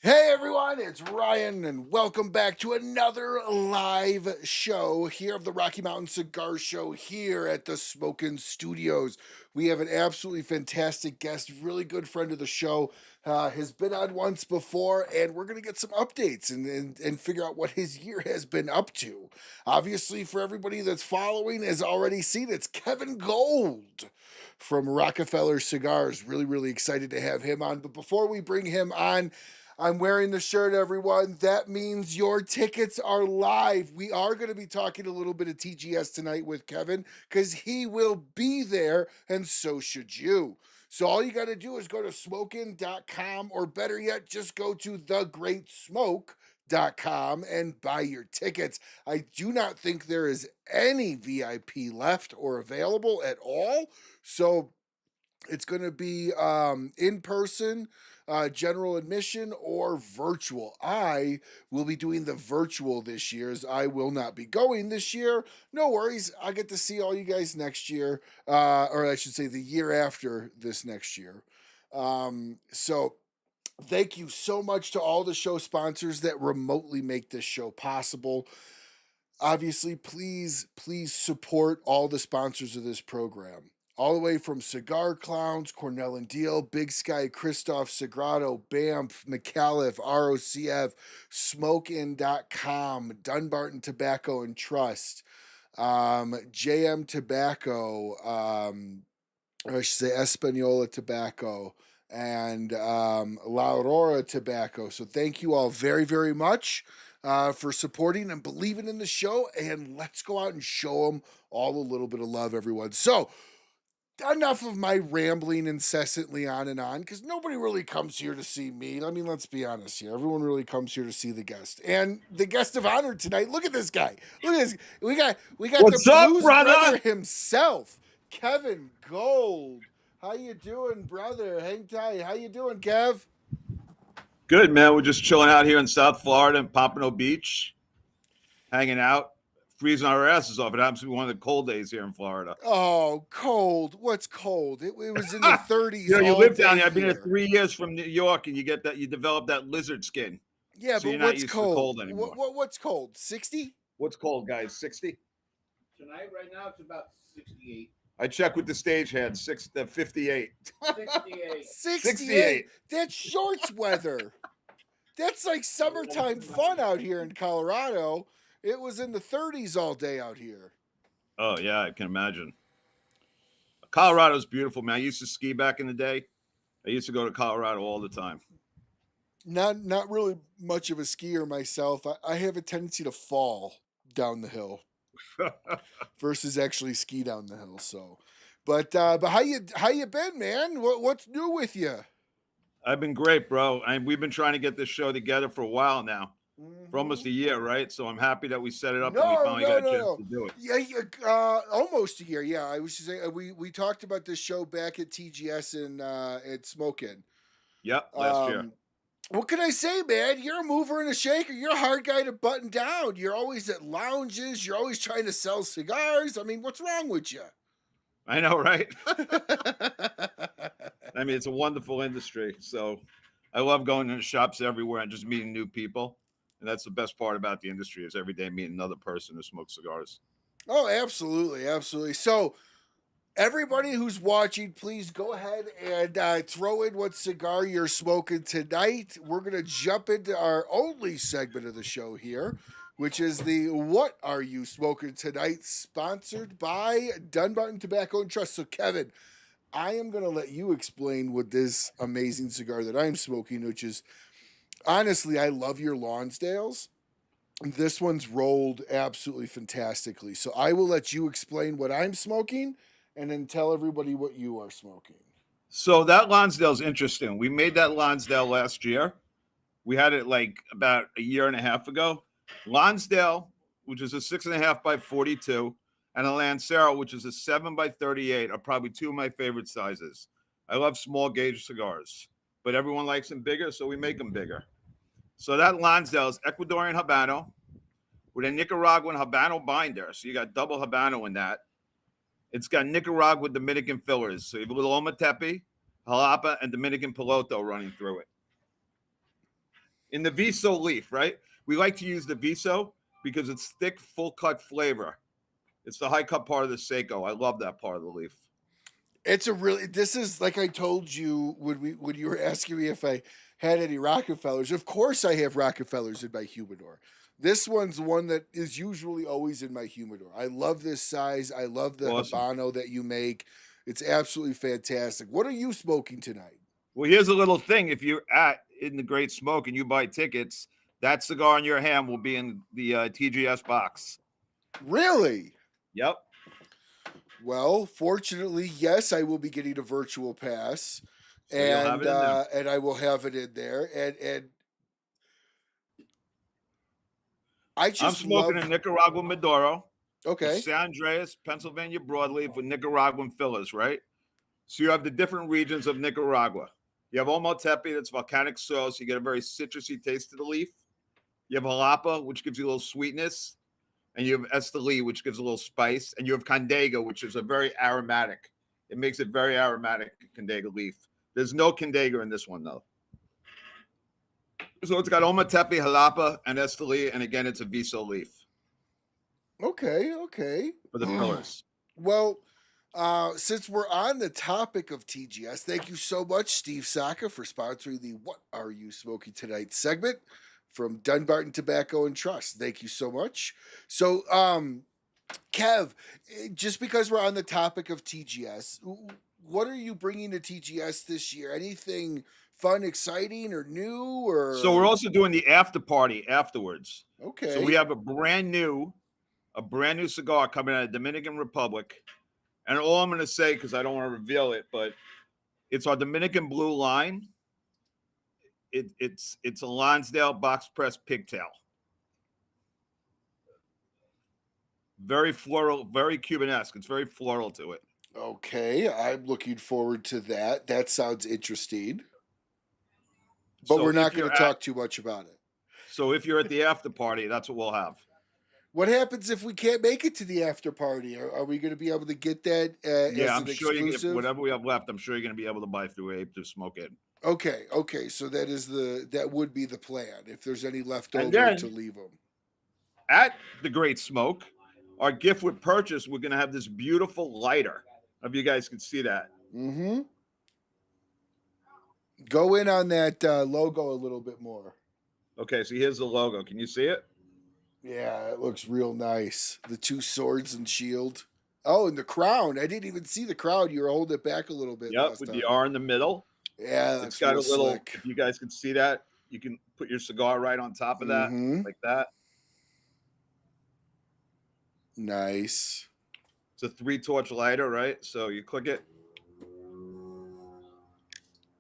Hey everyone, it's Ryan, and welcome back to another live show here of the Rocky Mountain Cigar Show here at the Smokin' Studios. We have an absolutely fantastic guest, really good friend of the show, has been on once before, and we're going to get some updates and figure out what his year has been up to. Obviously, for everybody that's following has already seen it's Kevin Gold from Rockefeller Cigars. Really, really excited to have him on. But before we bring him on, I'm wearing the shirt, everyone. That means your tickets are live. We are going to be talking a little bit of TGS tonight with Kevin because he will be there, and so should you. So all you got to do is go to smokin.com, or better yet, just go to thegreatsmoke.com and buy your tickets. I do not think there is any VIP left or available at all. So it's going to be in person, general admission, or virtual. I will be doing the virtual this year, as I will not be going this year. No worries. I get to see all you guys next year, or I should say the year after this next year. So thank you so much to all the show sponsors that remotely make this show possible. Obviously, please support all the sponsors of this program. All the way from Cigar Clowns, Cornell and Diehl, Big Sky, Kristoff, Sagrado, BAMF, Micallef, ROCF, Smokin.com, Dunbarton Tobacco and Trust, JM Tobacco, or I should say Espanola Tobacco, and La Aurora Tobacco. So thank you all very, very much for supporting and believing in the show. And let's go out and show them all a little bit of love, everyone. So enough of my rambling incessantly on and on, because nobody really comes here to see me. I mean, let's be honest here. Everyone really comes here to see the guest. And the guest of honor tonight, look at this guy. Look at this. We got What's the up, blues brother? brother himself, Kevin Gold. How you doing, brother? Hang tight. How you doing, Kev? Good, man. We're just chilling out here in South Florida and Pompano Beach, hanging out, freezing our asses off. It happens to be one of the cold days here in Florida. Oh, cold. What's cold? It was in the 30s You all live day down there. I've been here. here 3 years from New York, and you develop that lizard skin. Yeah, So but you're not what's used to cold? cold anymore. What's cold? 60? What's cold, guys? 60? Tonight, right now, it's about 68. I checked with the stagehand, 58. 68. 68. That's shorts weather. That's like summertime fun out here in Colorado. It was in the 30s all day out here. Oh, yeah, I can imagine. Colorado's beautiful, man. I used to ski back in the day. I used to go to Colorado all the time. Not really much of a skier myself. I have a tendency to fall down the hill versus actually ski down the hill. So, but how you been, man? What's new with you? I've been great, bro. And we've been trying to get this show together for a while now, for almost a year, right? So I'm happy that we set it up and we finally got a chance to do it. Yeah, almost a year. Yeah, I was just saying we talked about this show back at TGS and at Smokin'. Yep, last year. What can I say, man? You're a mover and a shaker. You're a hard guy to button down. You're always at lounges. You're always trying to sell cigars. I mean, what's wrong with you? I know, right? I mean, it's a wonderful industry. So I love going into shops everywhere and just meeting new people. And that's the best part about the industry, is every day meeting another person who smokes cigars. Oh, absolutely. Absolutely. So everybody who's watching, please go ahead and throw in what cigar you're smoking tonight. We're going to jump into our only segment of the show here, which is the What Are You Smoking Tonight, sponsored by Dunbarton Tobacco and Trust. So, Kevin, I am going to let you explain what this amazing cigar that I'm smoking, which is, honestly, I love your Lonsdales. This one's rolled absolutely fantastically. So I will let you explain what I'm smoking and then tell everybody what you are smoking. So that Lonsdale's interesting. We made that Lonsdale last year. We had it like about a year and a half ago. Lonsdale, which is a 6.5 by 42, and a Lancero, which is a 7 by 38, are probably two of my favorite sizes. I love small gauge cigars, but everyone likes them bigger, so we make them bigger. So that Lonsdale is Ecuadorian Habano with a Nicaraguan Habano binder. So you got double Habano in that. It's got Nicaraguan Dominican fillers. So you have a little Ometepe, Jalapa, and Dominican Piloto running through it. In the Viso leaf, right? We like to use the Viso because it's thick, full cut flavor. It's the high cut part of the Seiko. I love that part of the leaf. It's a really, this is like I told you when you were asking me if I had any Rockefellers. Of course I have Rockefellers in my humidor. This one's one that is usually always in my humidor. I love this size. I love the Awesome. Habano that you make. It's absolutely fantastic. What are you smoking tonight? Well, here's a little thing. If you're in the Great Smoke and you buy tickets, that cigar in your hand will be in the TGS box. Really? Yep. Well, fortunately, yes, I will be getting a virtual pass, So you'll have it in there. and I will have it in there. And I I'm just smoking love. a Nicaraguan Maduro. Okay. San Andreas, Pennsylvania broadleaf with Nicaraguan fillers, right? So you have the different regions of Nicaragua. You have Ometepe, that's volcanic soil, so you get a very citrusy taste to the leaf. You have Jalapa, which gives you a little sweetness. And you have Esteli, which gives a little spice. And you have Condega, which is a very aromatic. It makes it very aromatic, Condega leaf. There's no Condega in this one, though. So it's got Ometepe, Jalapa, and Esteli. And again, it's a Viso leaf Okay. Okay. for the fillers. Well, since we're on the topic of TGS, thank you so much, Steve Saka, for sponsoring the "What Are You Smoking Tonight" segment from Dunbarton Tobacco and Trust. Thank you so much. So, Kev, just because we're on the topic of TGS, what are you bringing to TGS this year? Anything fun, exciting, or new? Or So we're also doing the after party afterwards. okay. So we have a brand new cigar coming out of Dominican Republic. And all I'm going to say, because I don't want to reveal it, but it's our Dominican Blue line. It's a Lonsdale box press pigtail. Very floral, very Cuban-esque. It's very floral to it. Okay, I'm looking forward to that. That sounds interesting. But So we're not if going you're to talk too much about it. So if you're at the after party, that's what we'll have. What happens if we can't make it to the after party? Are we going to be able to get that as Yeah, an I'm sure you exclusive? get whatever we have left. I'm sure you're going to be able to buy through Ape to smoke it. Okay. So that would be the plan. If there's any left And over, then- to leave them. At the Great Smoke, our gift with purchase, we're going to have this beautiful lighter. If you guys can see that. Mm-hmm. Go in on that logo a little bit more. Okay, so here's the logo. Can you see it? Yeah, it looks real nice. The two swords and shield. Oh, and the crown. I didn't even see the crown. You were holding it back a little bit. Yep, last with time. the R in the middle. Yeah, that's It's got a real little, slick. if you guys can see that, you can put your cigar right on top of that, Mhm. like that. Nice. It's a 3-torch lighter, right? So you click it.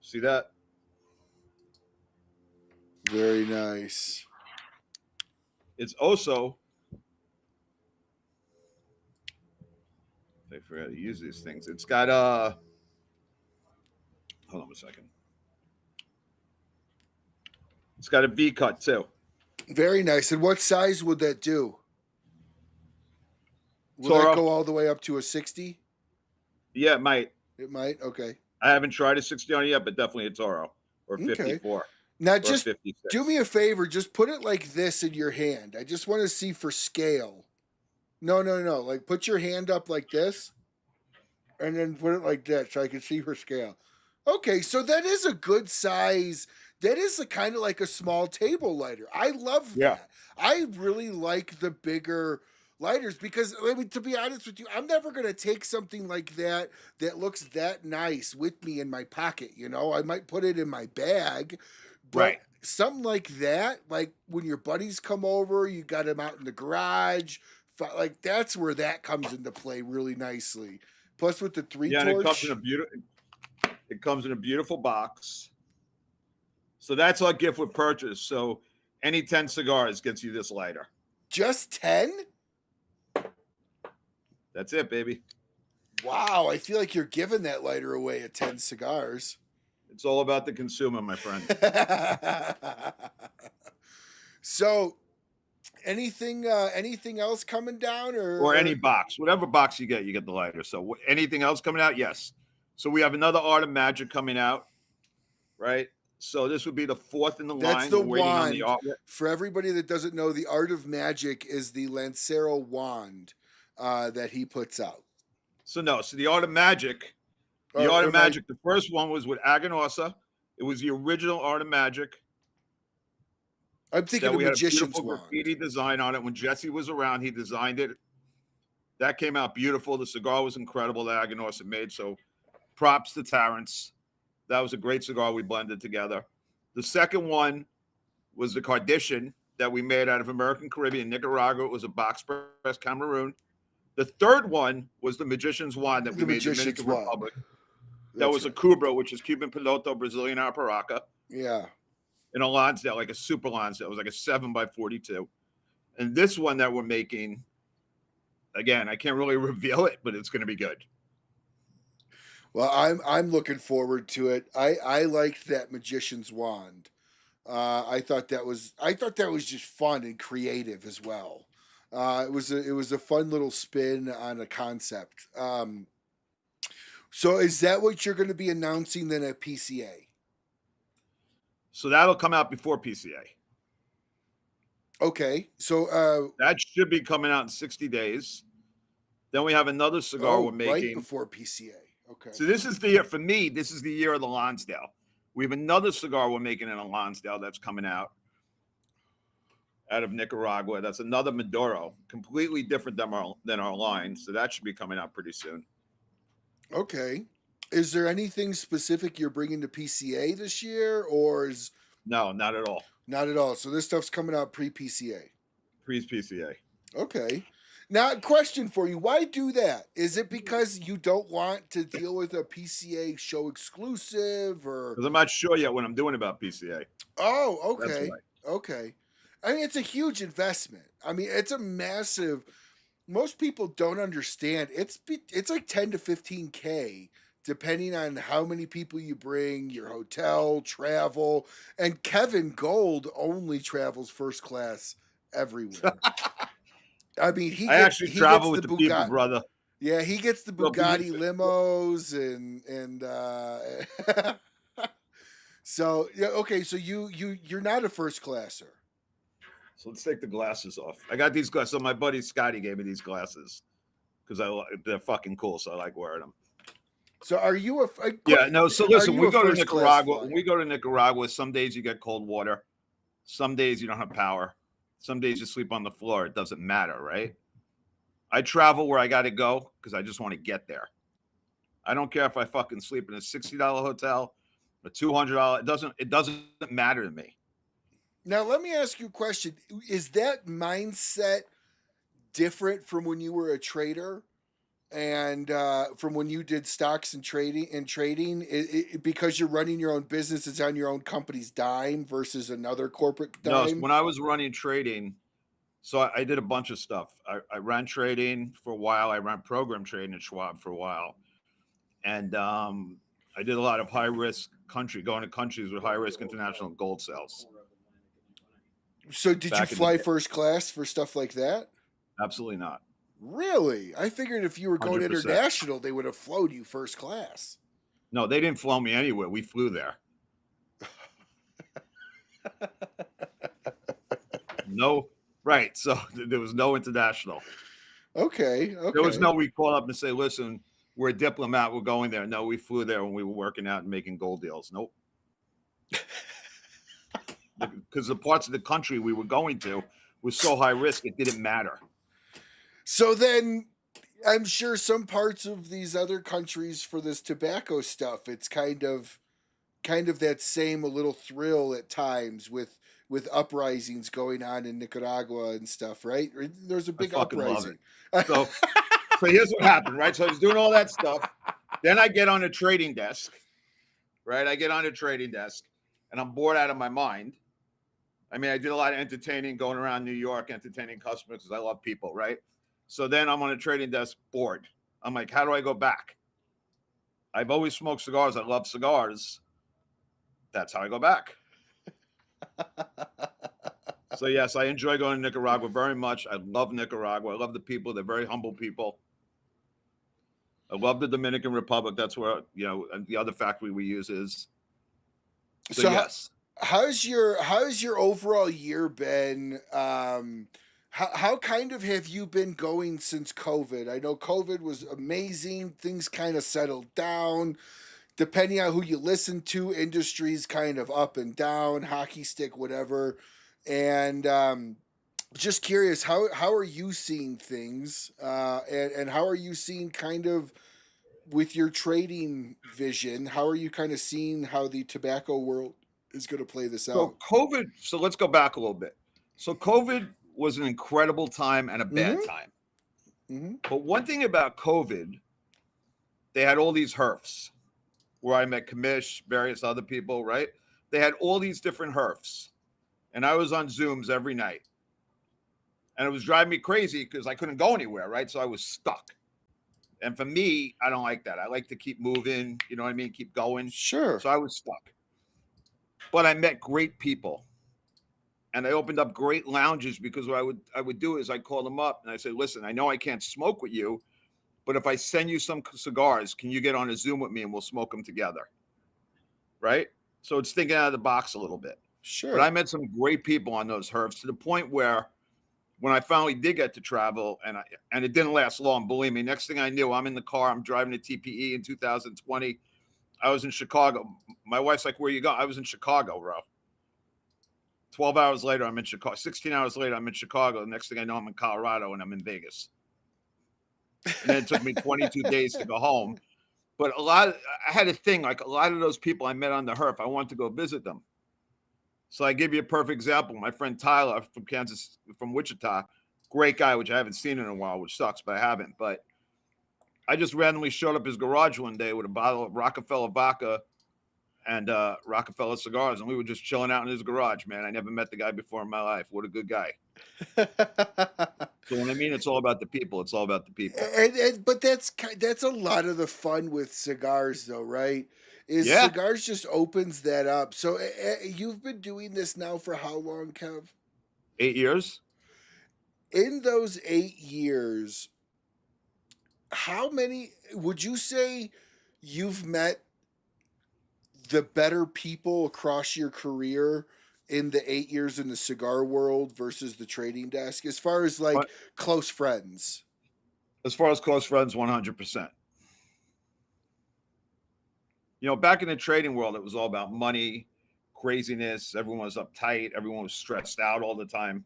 See that? Very nice. It's also, I forgot to use these things. It's got hold on a second. It's got a V cut too. Very nice. And what size would that do? Will Toro. that go all the way up to a 60? Yeah, it might. It might. Okay. I haven't tried a 60 on it yet, but definitely a Toro or Okay. 54 Now, or just 56. do me a favor. Just put it like this in your hand. I just want to see for scale. No. Like put your hand up like this, and then put it like that so I can see for scale. Okay, so that is a good size. That is a kind of like a small table lighter. I love Yeah. that. I really like the bigger lighters because, I mean, to be honest with you, I'm never going to take something like that that looks that nice with me in my pocket. You know, I might put it in my bag, but Right. something like that, like when your buddies come over, you got them out in the garage, like that's where that comes into play really nicely. Plus with the three Yeah, and torch. it comes in a beautiful box. So that's our gift with purchase. So any 10 cigars gets you this lighter. Just 10? That's it, baby. Wow, I feel like you're giving that lighter away at 10 cigars. It's all about the consumer, my friend. So, anything else coming down Or any box. Whatever box you get the lighter. So anything else coming out? Yes. So we have another Art of Magic coming out, right? So this would be the fourth in the That's line. the We're waiting on the wand. artwork. For everybody that doesn't know, the Art of Magic is the Lancero wand that he puts out. So the Art of Magic, the first one was with Aganorsa. It was the original Art of Magic. I'm thinking of we had a Magician's beautiful wand. graffiti design on it. When Jesse was around, he designed it. That came out beautiful. The cigar was incredible that Aganorsa made. So props to Terrence. That was a great cigar we blended together. The second one was the Cardition that we made out of American Caribbean, Nicaragua. It was a box press Cameroon. The third one was the Magician's Wand that we made in the Dominican Republic. That was a Cubra, which is Cuban Piloto, Brazilian Alparaca. Yeah. In a Lonsdale, like a super Lonsdale. It was like a 7x42. And this one that we're making, again, I can't really reveal it, but it's going to be good. Well, I'm looking forward to it. I liked that Magician's Wand. I thought that was just fun and creative as well. It was a fun little spin on a concept. So is that what you're going to be announcing then at PCA? So that'll come out before PCA. Okay, so that should be coming out in 60 days. Then we have another cigar we're making right before PCA. Okay. So this is the year for me. This is the year of the Lonsdale. We have another cigar we're making in a Lonsdale that's coming out of Nicaragua. That's another Maduro, completely different than our line. So that should be coming out pretty soon. Okay. Is there anything specific you're bringing to PCA this year, or is no, not at all. Not at all. So this stuff's coming out pre-PCA. Pre-PCA. Okay. Now, question for you. Why do that? Is it because you don't want to deal with a PCA show exclusive, or? Because I'm not sure yet what I'm doing about PCA. Oh, okay. Okay. I mean, it's a huge investment. I mean, it's a massive. Most people don't understand. It's like 10 to 15K, depending on how many people you bring, your hotel, travel. And Kevin Gold only travels first class everywhere. I mean, he travel with the people, brother. Yeah, he gets the Bugatti limos and so yeah, okay, so you're not a first classer. So let's take the glasses off. I got these glasses. So my buddy Scotty gave me these glasses because they're fucking cool. So I like wearing them. So are you a yeah, no, so listen, we go to Nicaragua. When we go to Nicaragua, some days you get cold water. Some days you don't have power. Some days you sleep on the floor. It doesn't matter, right? I travel where I got to go because I just want to get there. I don't care if I fucking sleep in a $60 hotel, a $200. It doesn't matter to me. Now, let me ask you a question. Is that mindset different from when you were a trader and from when you did stocks and trading? Because you're running your own business, it's on your own company's dime versus another corporate dime? No, when I was running trading, so I did a bunch of stuff. I ran trading for a while. I ran program trading at Schwab for a while. And I did a lot of high-risk going to countries with high-risk international gold sales. So did you fly first class for stuff like that? Absolutely not. Really? I figured if you were going 100%. international, they would have flown you first class. No, they didn't fly me anywhere. We flew there. No, right. So there was no international. Okay. There was no, we call up and say, listen, we're a diplomat. We're going there. No, we flew there when we were working out and making gold deals. Nope. Because the parts of the country we were going to was so high risk, it didn't matter. So then I'm sure some parts of these other countries for this tobacco stuff, it's kind of that same a little thrill at times with uprisings going on in Nicaragua and stuff, right? There's a big uprising. So here's what happened, right? So I was doing all that stuff. Then I get on a trading desk, right? I get on a trading desk and I'm bored out of my mind. I mean, I did a lot of entertaining, going around New York, entertaining customers because I love people, right? So then I'm on a trading desk bored. I'm like, how do I go back? I've always smoked cigars. I love cigars. That's how I go back. So, yes, I enjoy going to Nicaragua very much. I love Nicaragua. I love the people. They're very humble people. I love the Dominican Republic. That's where, the other factory we use is. So So yes. how's your overall year been? How kind of have you been going since COVID? I know COVID was amazing. Things kind of settled down. Depending on who you listen to, industries kind of up and down, hockey stick, whatever. And just curious, how are you seeing things? And how are you seeing kind of with your trading vision? How are you kind of seeing how the tobacco world is going to play this out? So COVID, so let's go back a little bit. So COVID was an incredible time and a bad Mm-hmm. time. Mm-hmm. But one thing about COVID, they had all these herfs where I met Kamish, various other people, right? They had all these different herfs. And I was on Zooms every night. And it was driving me crazy because I couldn't go anywhere, right? So I was stuck. And for me, I don't like that. I like to keep moving, you know what I mean? Keep going. Sure. So I was stuck. But I met great people. And I opened up great lounges because what I would do is I call them up and I say, listen, I know I can't smoke with you, but if I send you some cigars, can you get on a Zoom with me and we'll smoke them together? Right? So it's thinking out of the box a little bit. Sure. But I met some great people on those herfs to the point where when I finally did get to travel, and it didn't last long, believe me, next thing I knew, I'm in the car, I'm driving to TPE in 2020. I was in Chicago. My wife's like, where you going? I was in Chicago, bro. 12 hours later, I'm in Chicago. 16 hours later, I'm in Chicago. The next thing I know, I'm in Colorado and I'm in Vegas. And then it took me 22 days to go home. But I had a thing, like a lot of those people I met on the herf, I wanted to go visit them. So I give you a perfect example. My friend Tyler from Wichita, great guy, which I haven't seen in a while, which sucks, but I haven't. But I just randomly showed up his garage one day with a bottle of Rockefeller vodka and Rockefeller cigars, and we were just chilling out in his garage, man. I never met the guy before in my life. What a good guy. So when I mean it's all about the people, it's all about the people. But that's a lot of the fun with cigars, though, right? Is Yeah. cigars just opens that up. So you've been doing this now for how long, Kev? 8 years. In those 8 years, how many would you say you've met the better people across your career in the 8 years in the cigar world versus the trading desk, as far as like But close friends? as far as close friends, 100%. You know, back in the trading world, it was all about money, craziness. Everyone was uptight. Everyone was stressed out all the time.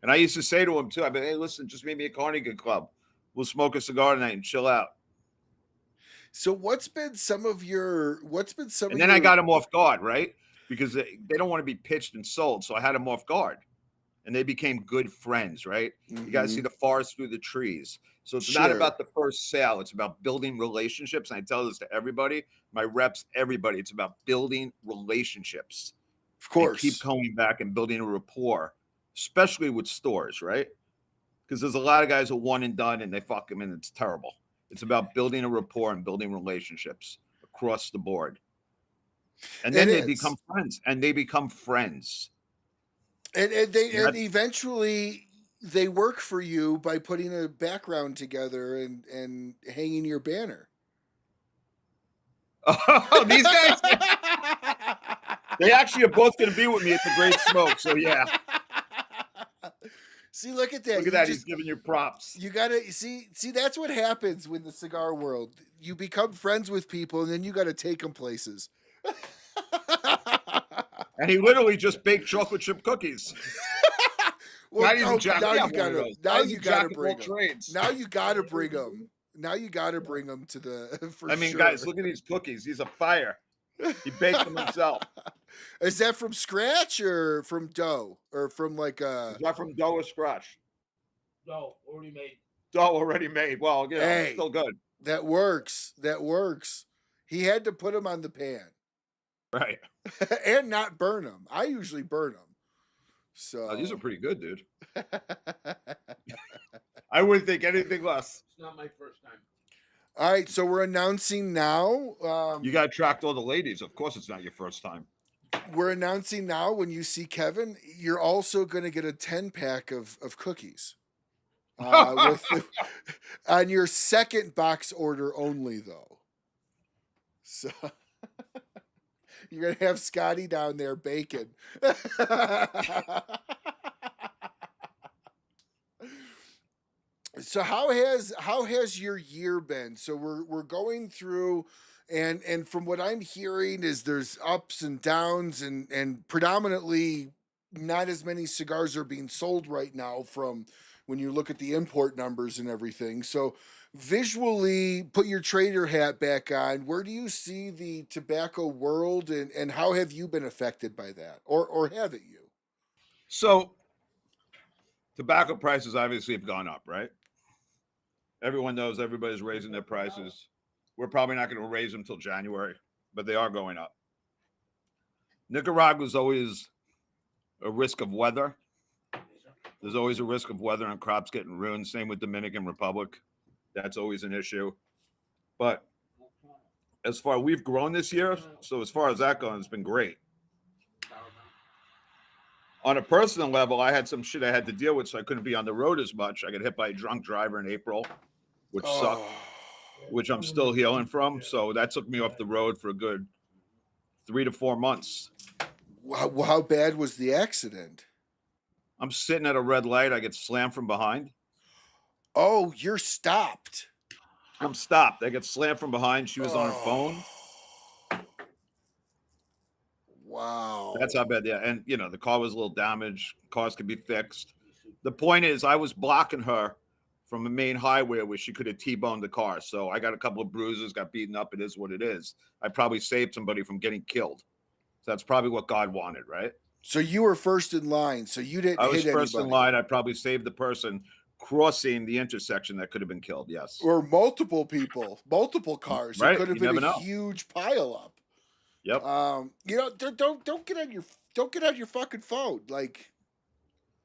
And I used to say to him too, I'd be, hey, listen, just meet me at Carnegie Club. We'll smoke a cigar tonight and chill out. So what's been some of your And then I got him off guard, right? Because they don't want to be pitched and sold. So I had him off guard. And they became good friends, right? You got to see the forest through the trees. So it's not about the first sale. It's about building relationships. And I tell this to everybody, my reps, everybody. It's about building relationships. Of course. And keep coming back and building a rapport, especially with stores, right? Because there's a lot of guys who one and done and they fuck them and it's terrible. It's about building a rapport and building relationships across the board. And then they become friends and they become friends. And eventually they work for you by putting a background together and hanging your banner. Oh, these guys, they actually are both going to be with me at the Great Smoke. So yeah. See, look at that. Look at that. He's giving you props. You got to see, that's what happens with the cigar world. You become friends with people and then you got to take them places. And he literally just baked chocolate chip cookies. Well, now you got to bring them. Now you got to bring them. Now you got to bring them to the. Sure. Guys, look at these cookies. He's a fire. He baked them himself. Is that from scratch or from dough or from like a? Is that from dough or scratch? Dough already made. Dough already made. Well, yeah, hey, still good. That works. That works. He had to put them on the pan, right, and not burn them. I usually burn them. So these are pretty good, dude. I wouldn't think anything less. It's not my first time. All right, so we're announcing now. You got to attract all the ladies. Of course, it's not your first time. We're announcing now when you see Kevin, you're also going to get a 10-pack of cookies. On your second box order only, though. So You're gonna have Scotty down there baking. So how has your year been? So we're going through, and from what I'm hearing is there's ups and downs, and predominantly not as many cigars are being sold right now from when you look at the import numbers and everything. So visually, put your trader hat back on. Where do you see the tobacco world, and how have you been affected by that, or haven't you? So tobacco prices obviously have gone up, right? Everyone knows everybody's raising their prices. We're probably not going to raise them till January, but they are going up. Nicaragua's always a risk of weather. There's always a risk of weather and crops getting ruined. Same with Dominican Republic. That's always an issue. But as far we've grown this year, so as far as that goes, it's been great. On a personal level, I had some shit I had to deal with, so I couldn't be on the road as much. I got hit by a drunk driver in April, which sucked, which I'm still healing from. So that took me off the road for a good 3 to 4 months. How bad was the accident? I'm sitting at a red light. I get slammed from behind. Oh, you're stopped. I'm stopped. I get slammed from behind. She was on her phone. Wow. That's how bad. Yeah. And, you know, the car was a little damaged. Cars could be fixed. The point is, I was blocking her from a main highway where she could have T-boned the car. So I got a couple of bruises, got beaten up. It is what it is. I probably saved somebody from getting killed. So that's probably what God wanted, right? So you were first in line. So you didn't hit anybody. I was first in line. I probably saved the person crossing the intersection that could have been killed. Yes. Or multiple people, multiple cars. Right. It could have You been never a know. huge pileup. Yep. You know, don't get on your fucking phone. Like,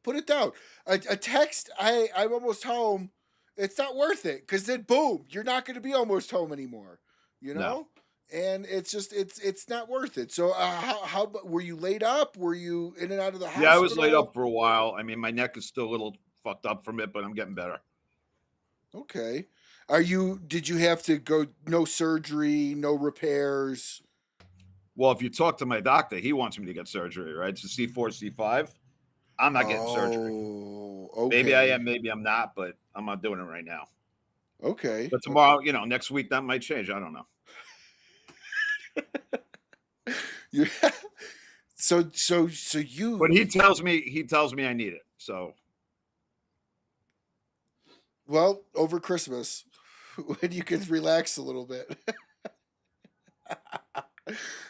put it down. A text. I'm almost home. It's not worth it, because then boom, you're not going to be almost home anymore. You know. No. And it's just it's not worth it. So how were you laid up? Were you in and out of the hospital? Yeah, I was laid up for a while. I mean, my neck is still a little fucked up from it, but I'm getting better. Okay. Did you have to go, no surgery, no repairs? Well, if you talk to my doctor, he wants me to get surgery, right? It's a C4, C5. I'm not getting surgery. Okay. Maybe I am, maybe I'm not, but I'm not doing it right now. Okay. But tomorrow, you know, next week that might change. I don't know. So you. But he tells me I need it. So. Well, over Christmas, when you can relax a little bit.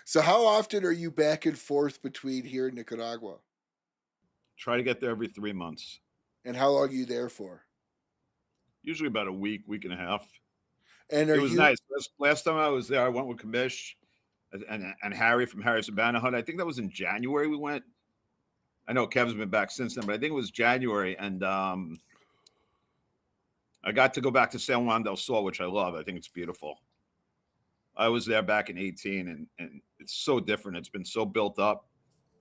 So how often are you back and forth between here and Nicaragua? Try to get there every 3 months. And how long are you there for? Usually about a week, week and a half. And it was nice. Last time I was there, I went with Kamish and Harry from Harry's Habana Hut. I think that was in January we went. I know Kevin's been back since then, but I think it was January. And I got to go back to San Juan del Sur, which I love. I think it's beautiful. I was there back in 2018, and it's so different. It's been so built up.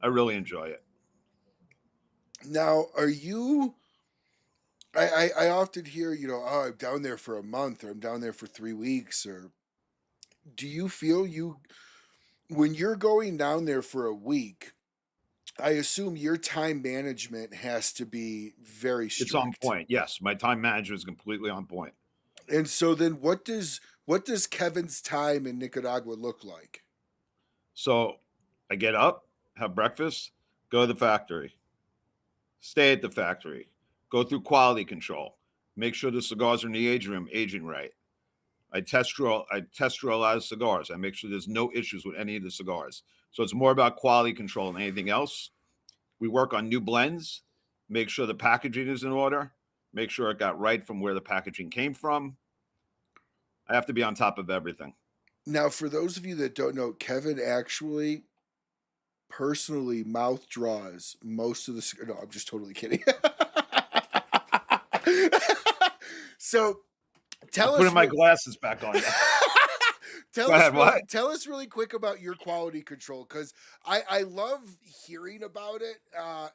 I really enjoy it. Now, are you... I often hear, you know, oh, I'm down there for a month, or I'm down there for 3 weeks, or... Do you feel when you're going down there for a week, I assume your time management has to be very strict. It's on point. Yes, my time management is completely on point. And so then what does Kevin's time in Nicaragua look like? So I get up, have breakfast, go to the factory, stay at the factory, go through quality control, make sure the cigars are in the aging room, aging right. I test draw a lot of cigars. I make sure there's no issues with any of the cigars. So it's more about quality control than anything else. We work on new blends, make sure the packaging is in order, make sure it got right from where the packaging came from. I have to be on top of everything. Now, for those of you that don't know, Kevin actually personally mouth draws most of the... No, I'm just totally kidding. So... Putting my glasses back on. Tell Go us ahead. What? tell us really quick about your quality control, because I love hearing about it.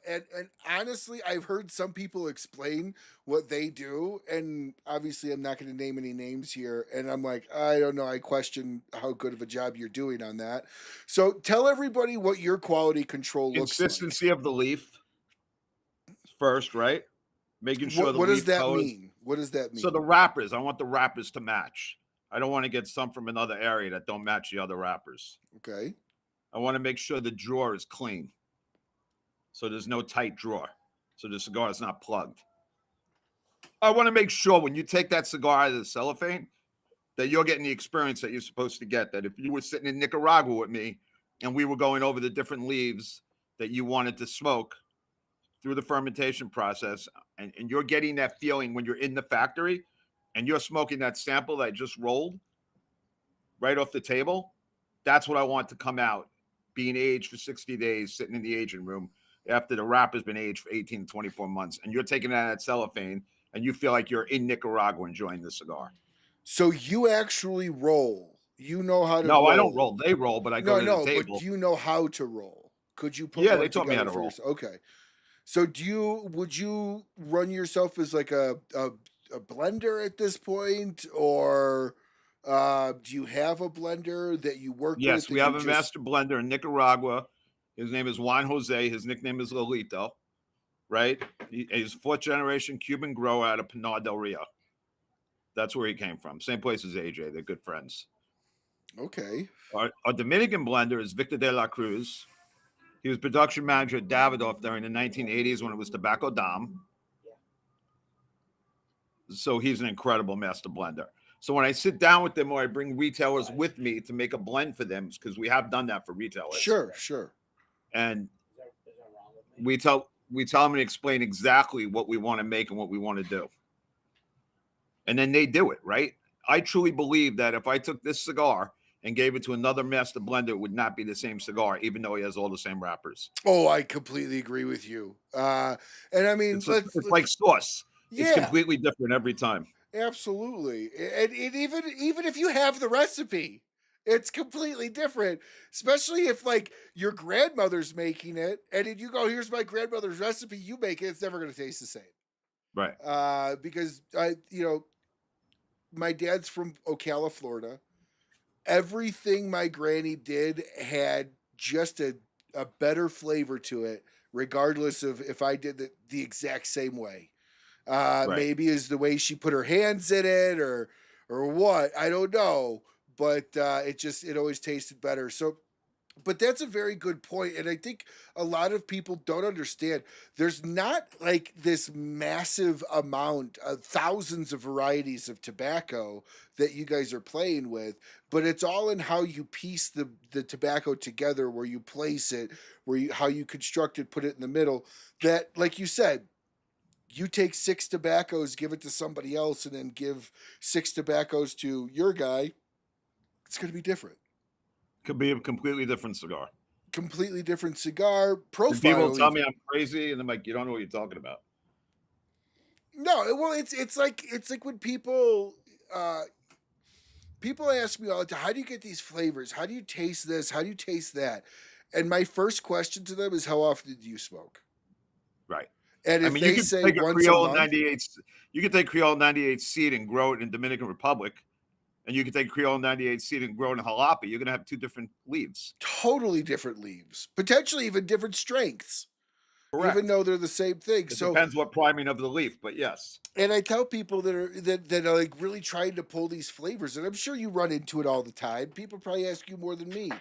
And honestly, I've heard some people explain what they do, and obviously I'm not going to name any names here. And I'm like, I don't know. I question how good of a job you're doing on that. So tell everybody what your quality control looks like. Consistency of the leaf first, right? Making sure the What does leaf that colors. mean? What does that So the mean? wrappers, I want the wrappers to match. I don't want to get some from another area that don't match the other wrappers. Okay. I want to make sure the drawer is clean. So there's no tight drawer. So the cigar is not plugged. I want to make sure when you take that cigar out of the cellophane that you're getting the experience that you're supposed to get. That if you were sitting in Nicaragua with me and we were going over the different leaves that you wanted to smoke through the fermentation process, and you're getting that feeling when you're in the factory and you're smoking that sample that I just rolled right off the table, that's what I want to come out, being aged for 60 days, sitting in the aging room after the wrapper's been aged for 18 to 24 months, and you're taking it out of that cellophane, and you feel like you're in Nicaragua enjoying the cigar. So you actually roll. You know how to No, roll. I don't roll. They roll, but I go to the But table. do you know how to roll? Could you put Yeah, one they taught me how together to for roll. yourself? Okay. So would you run yourself as like a blender at this point, or do you have a blender that you work with Yes, we and have you a just master blender in Nicaragua. His name is Juan Jose. His nickname is Lolito, right? He's fourth generation Cuban grower out of Pinar del Rio. That's where he came from. Same place as AJ. They're good friends. okay. Our Dominican blender is Victor de la Cruz. He was production manager at Davidoff during the 1980s when it was Tobacco Dom. So he's an incredible master blender. So when I sit down with them or I bring retailers with me to make a blend for them, because we have done that for retailers. Sure. And we tell them and explain exactly what we want to make and what we want to do. And then they do it, right? I truly believe that if I took this cigar and gave it to another master blender, it would not be the same cigar, even though he has all the same wrappers. Oh, I completely agree with you. And I mean, It's like sauce. It's yeah, completely different every time. absolutely. And even if you have the recipe, it's completely different. Especially if like your grandmother's making it, and then you go, "Here's my grandmother's recipe." You make it; it's never going to taste the same. Right. Because my dad's from Ocala, Florida. Everything my granny did had just a better flavor to it, regardless of if I did the exact same way. Right. Maybe is the way she put her hands in it, or what, I don't know, but it always tasted better. So, but that's a very good point, and I think a lot of people don't understand. There's not like this massive amount of thousands of varieties of tobacco that you guys are playing with, but it's all in how you piece the tobacco together, where you place it, how you construct it, put it in the middle. That, like you said, you take 6 tobaccos, give it to somebody else, and then give 6 tobaccos to your guy. It's going to be different. Could be a completely different cigar. Completely different cigar profile. And people tell me I'm crazy, and I'm like, you don't know what you're talking about. No, well, it's like when people ask me all the time, how do you get these flavors? How do you taste this? How do you taste that? And my first question to them is, how often do you smoke? Right. And if they say once a month, you could take Creole 98 seed and grow it in Dominican Republic, and you could take Creole 98 seed and grow it in Jalapa. You're going to have 2 different leaves. Totally different leaves, potentially even different strengths. Correct. Even though they're the same thing. It depends what priming of the leaf, but yes. And I tell people that are like really trying to pull these flavors, and I'm sure you run into it all the time. People probably ask you more than me.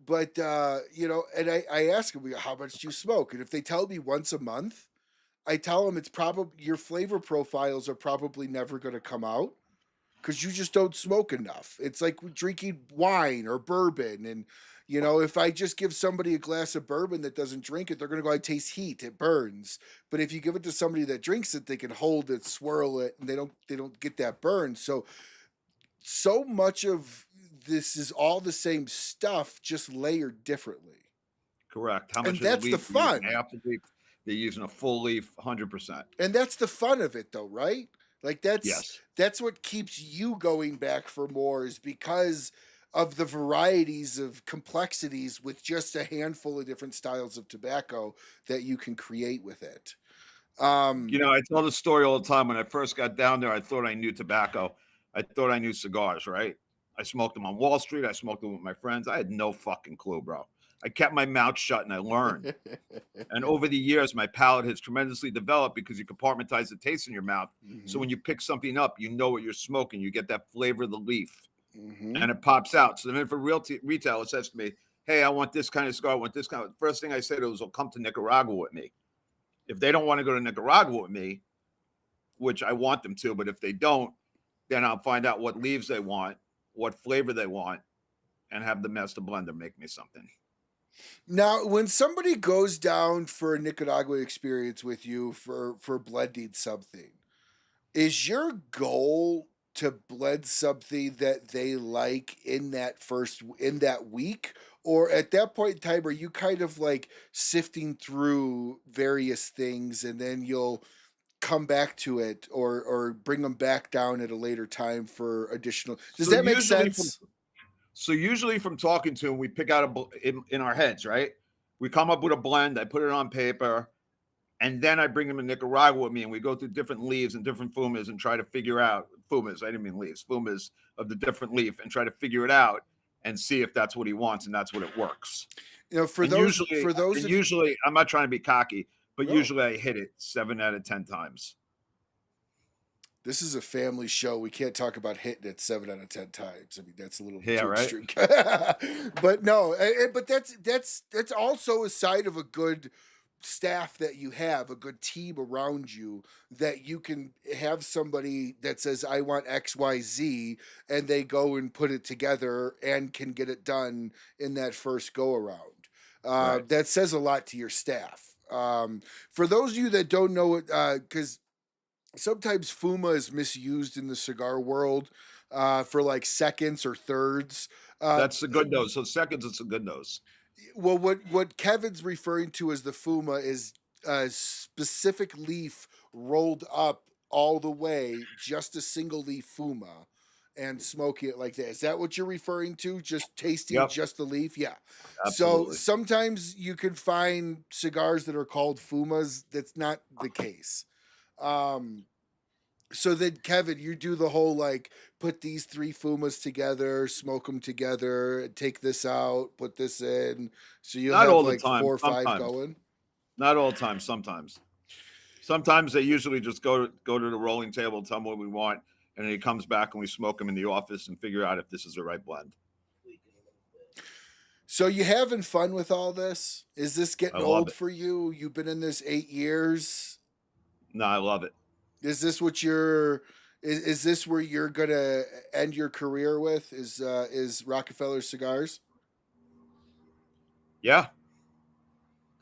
But and I ask them, how much do you smoke? And if they tell me once a month, I tell them it's probably your flavor profiles are probably never going to come out, because you just don't smoke enough. It's like drinking wine or bourbon. And, if I just give somebody a glass of bourbon that doesn't drink it, they're going to go, I taste heat, it burns. But if you give it to somebody that drinks it, they can hold it, swirl it, and they don't get that burn. So much of this is all the same stuff, just layered differently. Correct. How much? And that's the fun. Half the leaf. They're using a full leaf, 100%. And that's the fun of it, though, right? Like Yes. that's what keeps you going back for more, is because of the varieties of complexities with just a handful of different styles of tobacco that you can create with it. I tell the story all the time. When I first got down there, I thought I knew tobacco. I thought I knew cigars, right? I smoked them on Wall Street. I smoked them with my friends. I had no fucking clue, bro. I kept my mouth shut and I learned. And over the years, my palate has tremendously developed because you compartmentalize the taste in your mouth. So when you pick something up, you know what you're smoking. You get that flavor of the leaf and it pops out. So then if a retailer says to me, hey, I want this kind of cigar, I want this kind of, first thing I said was, well, come to Nicaragua with me. If they don't want to go to Nicaragua with me, which I want them to, but if they don't, then I'll find out what leaves they want, what flavor they want, and have the master blender make me something. Now, when somebody goes down for a Nicaragua experience with you for blending something, is your goal to blend something that they like in that week? Or at that point in time, are you kind of like sifting through various things and then you'll come back to it or bring them back down at a later time for additional? Does that make sense? So usually from talking to them, we pick out in our heads, right? We come up with a blend. I put it on paper, and then I bring them to Nicaragua with me, and we go through different leaves and different fumas and try to figure out fumas. I didn't mean leaves, fumas of the different leaf, and try to figure it out and see if that's what he wants and that's what it works. Usually, I'm not trying to be cocky, but usually I hit it 7 out of 10 times. This is a family show. We can't talk about hitting it 7 out of 10 times. I mean, that's a little too right? extreme. But no, but that's also a side of a good staff that you have, a good team around you, that you can have somebody that says, I want XYZ, and they go and put it together and can get it done in that first go around. Right. That says a lot to your staff. For those of you that don't know it, because sometimes fuma is misused in the cigar world for like seconds or thirds. That's a good nose. So seconds, it's a good nose. Well, what Kevin's referring to as the fuma is a specific leaf rolled up all the way, just a single leaf fuma, and smoking it like that. Is that what you're referring to? Just tasting just the leaf? Yeah. Absolutely. So sometimes you can find cigars that are called fumas. That's not the case. So then, Kevin, you do the whole like put these 3 fumas together, smoke them together, take this out, put this in. So you'll Not have all the like time. 4 or 5 Sometimes. going. Not all the time. Sometimes they usually just go to the rolling table, tell them what we want, and then he comes back and we smoke them in the office and figure out if this is the right blend. So you having fun with all this? Is this getting old for you? You've been in this 8 years. No, I love it. Is this what is this where you're gonna end your career with? Is Rockefeller Cigars? Yeah.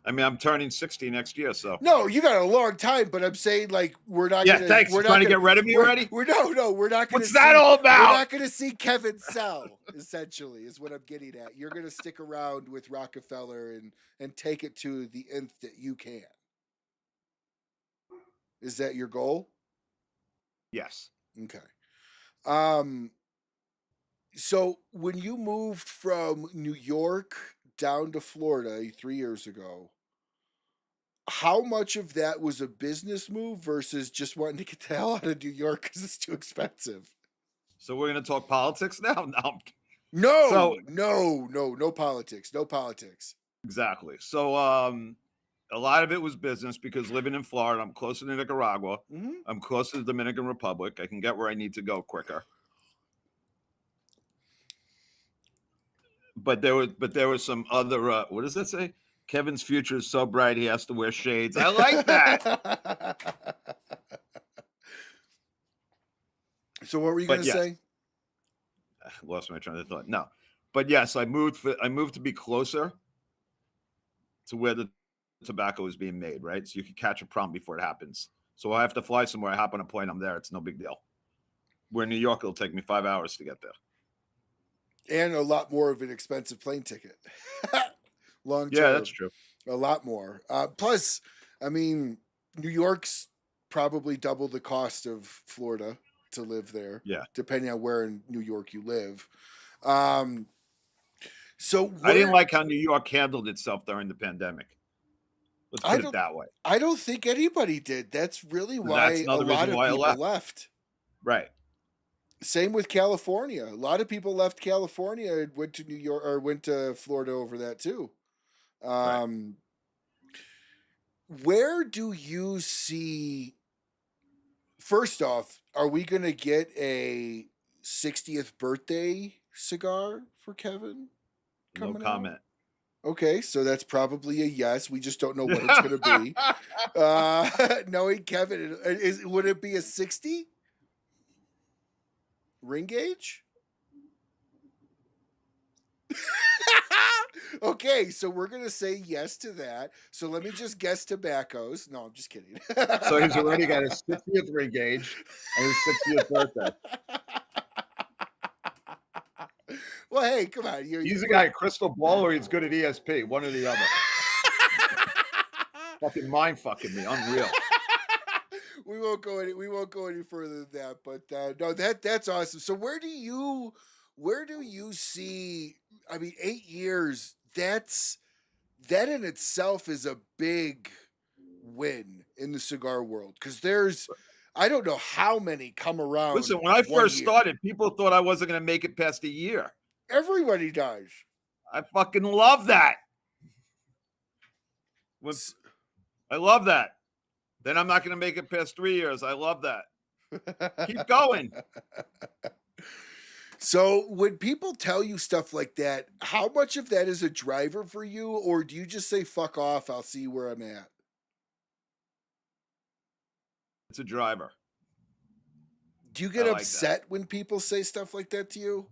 I mean, I'm turning 60 next year, so. No, you got a long time, but I'm saying like we're not. Yeah, thanks. We're trying to get rid of me already. We're not going. What's that all about? We're not going to see Kevin sell. Essentially, is what I'm getting at. You're going to stick around with Rockefeller and take it to the nth that you can. Is that your goal? Yes. Okay. So when you moved from New York down to Florida 3 years ago, how much of that was a business move versus just wanting to get the hell out of New York because it's too expensive? So we're going to talk politics now? No politics. No politics. Exactly. So, a lot of it was business because living in Florida, I'm closer to Nicaragua. Mm-hmm. I'm close to the Dominican Republic. I can get where I need to go quicker. But there was some other. What does that say? Kevin's future is so bright he has to wear shades. I like that. So what were you going to say? I lost my train of thought. No, but yes, I moved to be closer to where the tobacco is being made, right? So you can catch a problem before it happens. So I have to fly somewhere. I hop on a plane. I'm there. It's no big deal. Where in New York, it'll take me 5 hours to get there. And a lot more of an expensive plane ticket. Long term. Yeah, that's true. A lot more. Plus, I mean, New York's probably double the cost of Florida to live there. Yeah. Depending on where in New York you live. So I didn't where like how New York handled itself during the pandemic. Let's I put it don't that way. I don't think anybody did. That's really That's why a another lot reason of why I people left. left. Right. Same with California. A lot of people left California and went to New York or went to Florida over that too. Right. Where do you see, first off, are we going to get a 60th birthday cigar for Kevin No coming out? comment. Okay, so that's probably a yes. We just don't know what it's going to be. Knowing Kevin, would it be a 60 ring gauge? Okay, so we're gonna say yes to that. So let me just guess tobaccos. No, I'm just kidding. So he's already got his 60th ring gauge and his 60th birthday. Well, hey, come on. He's a guy at Crystal Ball or he's good at ESP, one or the other. Fucking mind fucking me, unreal. We won't go any further than that. But no, that's awesome. So where do you see? I mean, 8 years. That in itself is a big win in the cigar world because I don't know how many come around. Listen, when I 1 first year. started, people thought I wasn't going to make it past a year. Everybody does. I fucking love that. I love that. Then I'm not going to make it past 3 years. I love that. Keep going. So when people tell you stuff like that, how much of that is a driver for you, or do you just say "fuck off"? I'll see where I'm at. It's a driver. Do you get I like upset when people say stuff like that to you?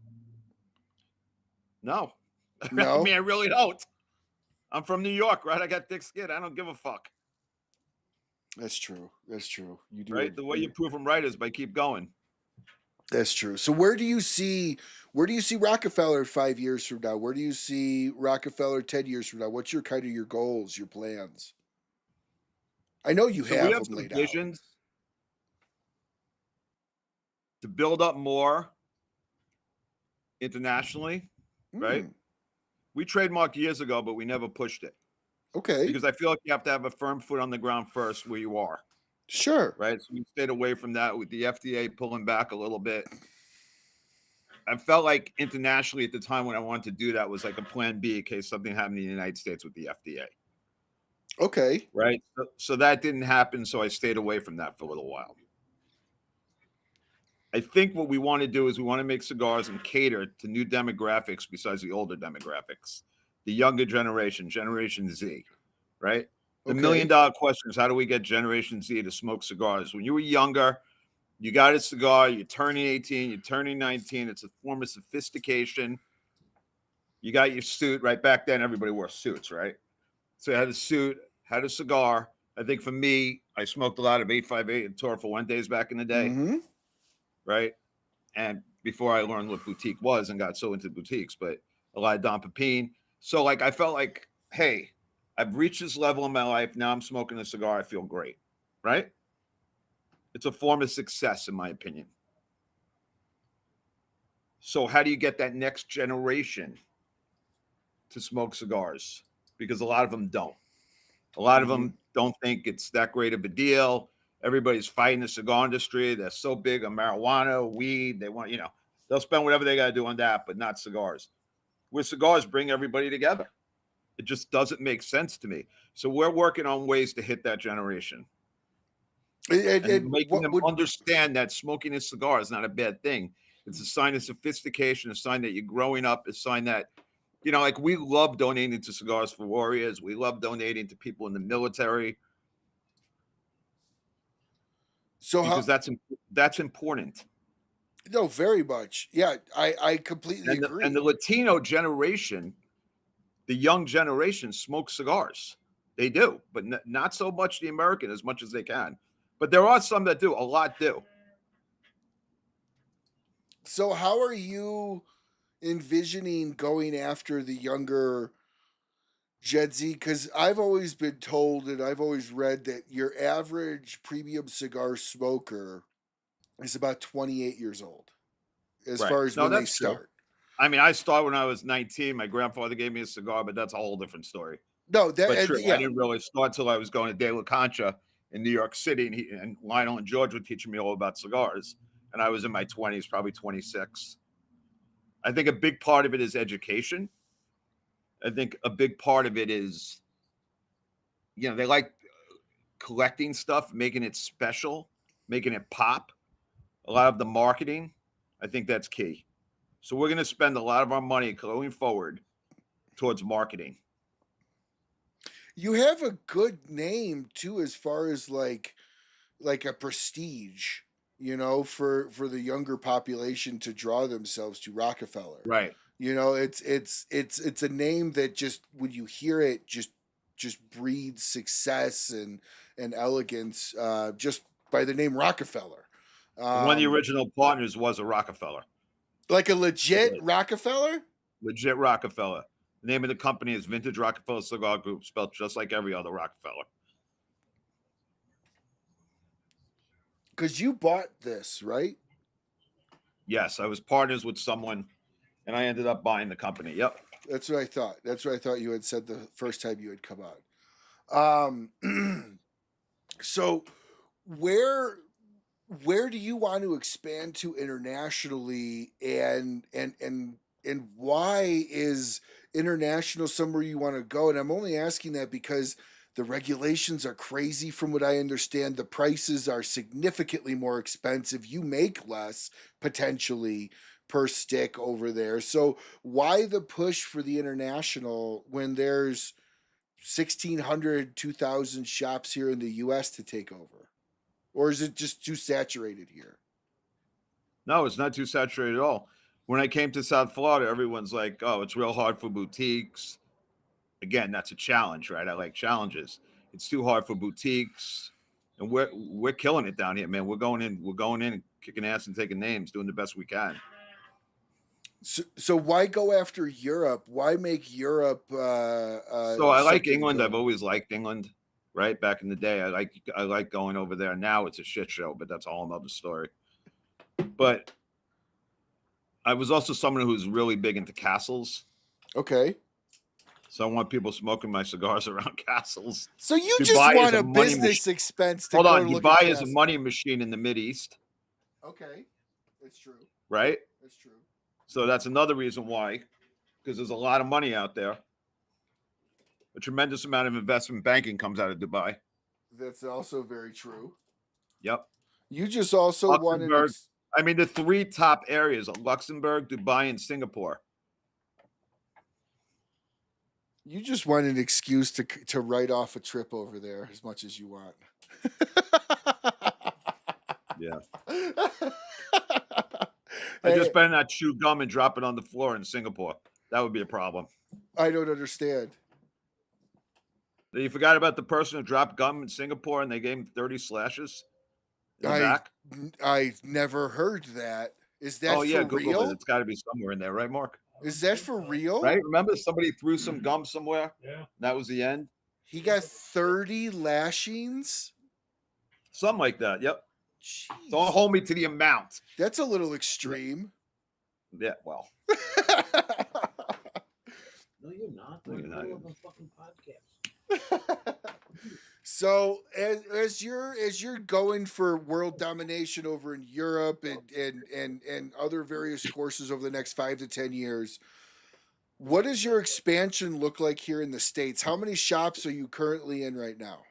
No. No? I mean, I really don't. I'm from New York, right? I got thick skin. I don't give a fuck. That's true. That's true. You do. Right? The way you prove them right is by keep going. That's true. So where do you see Rockefeller 5 years from now? Where do you see Rockefeller 10 years from now? What's your kind of your goals, your plans? I know you So have we have them some laid visions to build up more internationally, out. right? We trademarked years ago, but we never pushed it. Okay. Because I feel like you have to have a firm foot on the ground first where you are. Sure. Right. So we stayed away from that with the FDA pulling back a little bit. I felt like internationally at the time when I wanted to do that was like a plan B in case something happened in the United States with the FDA. Okay. Right. So that didn't happen. So I stayed away from that for a little while. I think what we want to do is we want to make cigars and cater to new demographics besides the older demographics, the younger generation, Generation Z, right? The $1 million question is how do we get Generation Z to smoke cigars? When you were younger, you got a cigar, you're turning 18, you're turning 19. It's a form of sophistication. You got your suit, right? Back then, everybody wore suits, right? So I had a suit, had a cigar. I think for me, I smoked a lot of 858 and Toro Fuentes back in the day, right? And before I learned what boutique was and got so into boutiques, but a lot of Don Pepin. So like I felt like, hey, I've reached this level in my life. Now I'm smoking a cigar. I feel great, right? It's a form of success, in my opinion. So how do you get that next generation to smoke cigars? Because a lot of them don't. A lot of them don't think it's that great of a deal. Everybody's fighting the cigar industry. They're so big on marijuana, weed. They want, they'll spend whatever they got to do on that, but not cigars. Where cigars bring everybody together. It just doesn't make sense to me. So we're working on ways to hit that generation. And making them understand that smoking a cigar is not a bad thing. It's a sign of sophistication, a sign that you're growing up, a sign that, like we love donating to Cigars for Warriors. We love donating to people in the military. So because that's important. No, very much. Yeah, I completely agree. And the Latino generation, the young generation, smokes cigars. They do, but not so much the American as much as they can. But there are some that do. A lot do. So how are you envisioning going after the younger Gen Z? Because I've always been told and I've always read that your average premium cigar smoker is about 28 years old as far as when they start. I mean, I started when I was 19. My grandfather gave me a cigar, but that's a whole different story. No, But true, I yeah. didn't really start till I was going to De La Concha in New York City, and Lionel and George were teaching me all about cigars. And I was in my 20s, probably 26. I think a big part of it is education. I think a big part of it is, they like collecting stuff, making it special, making it pop. A lot of the marketing, I think that's key. So we're going to spend a lot of our money going forward towards marketing. You have a good name too, as far as like a prestige, for the younger population to draw themselves to Rockefeller. Right. It's a name that just when you hear it, just breeds success and elegance, just by the name Rockefeller. One of the original partners was a Rockefeller. Like a legit Rockefeller? Legit Rockefeller. The name of the company is Vintage Rockefeller Cigar Group, spelled just like every other Rockefeller. Because you bought this, right? Yes, I was partners with someone, and I ended up buying the company. Yep. That's what I thought. That's what I thought you had said the first time you had come on. So where do you want to expand to internationally, and why is international somewhere you want to go? And I'm only asking that because the regulations are crazy from what I understand. The prices are significantly more expensive. You make less potentially per stick over there. So why the push for the international when there's 1,600, 2,000 shops here in the US to take over? Or is it just too saturated here? No, it's not too saturated at all. When I came to South Florida, everyone's like, oh, it's real hard for boutiques. Again, that's a challenge, right? I like challenges. It's too hard for boutiques. And we're killing it down here, man. We're going in, kicking ass and taking names, doing the best we can. So why go after Europe? Why make Europe? So I like England. I've always liked England, right? Back in the day, I like going over there. Now it's a shit show, but that's all another story. But I was also someone who's really big into castles. Okay. So I want people smoking my cigars around castles. So you just want a business expense to Hold go on, to look Dubai at is a money machine in the Mideast. Okay, that's true. Right? That's true. So that's another reason why, because there's a lot of money out there. A tremendous amount of investment banking comes out of Dubai. That's also very true. Yep. You just also wanted. I mean, the three top areas are Luxembourg, Dubai, and Singapore. You just want an excuse to write off a trip over there as much as you want. Yeah. I just better not chew gum and drop it on the floor in Singapore. That would be a problem. I don't understand. You forgot about the person who dropped gum in Singapore and they gave him 30 slashes in the back? I've never heard that. Is that for Google real? it. It's got to be somewhere in there, right, Mark? Is that for real? Right? Remember somebody threw some gum somewhere? Yeah. That was the end? He got 30 lashings? Something like that, yep. Jeez. Don't hold me to the amount. That's a little extreme. Yeah, well. No, you're not. No, you're not. On the fucking podcast. So as you're going for world domination over in Europe and other various courses over the next 5 to 10 years, what does your expansion look like here in the States? How many shops are you currently in right now?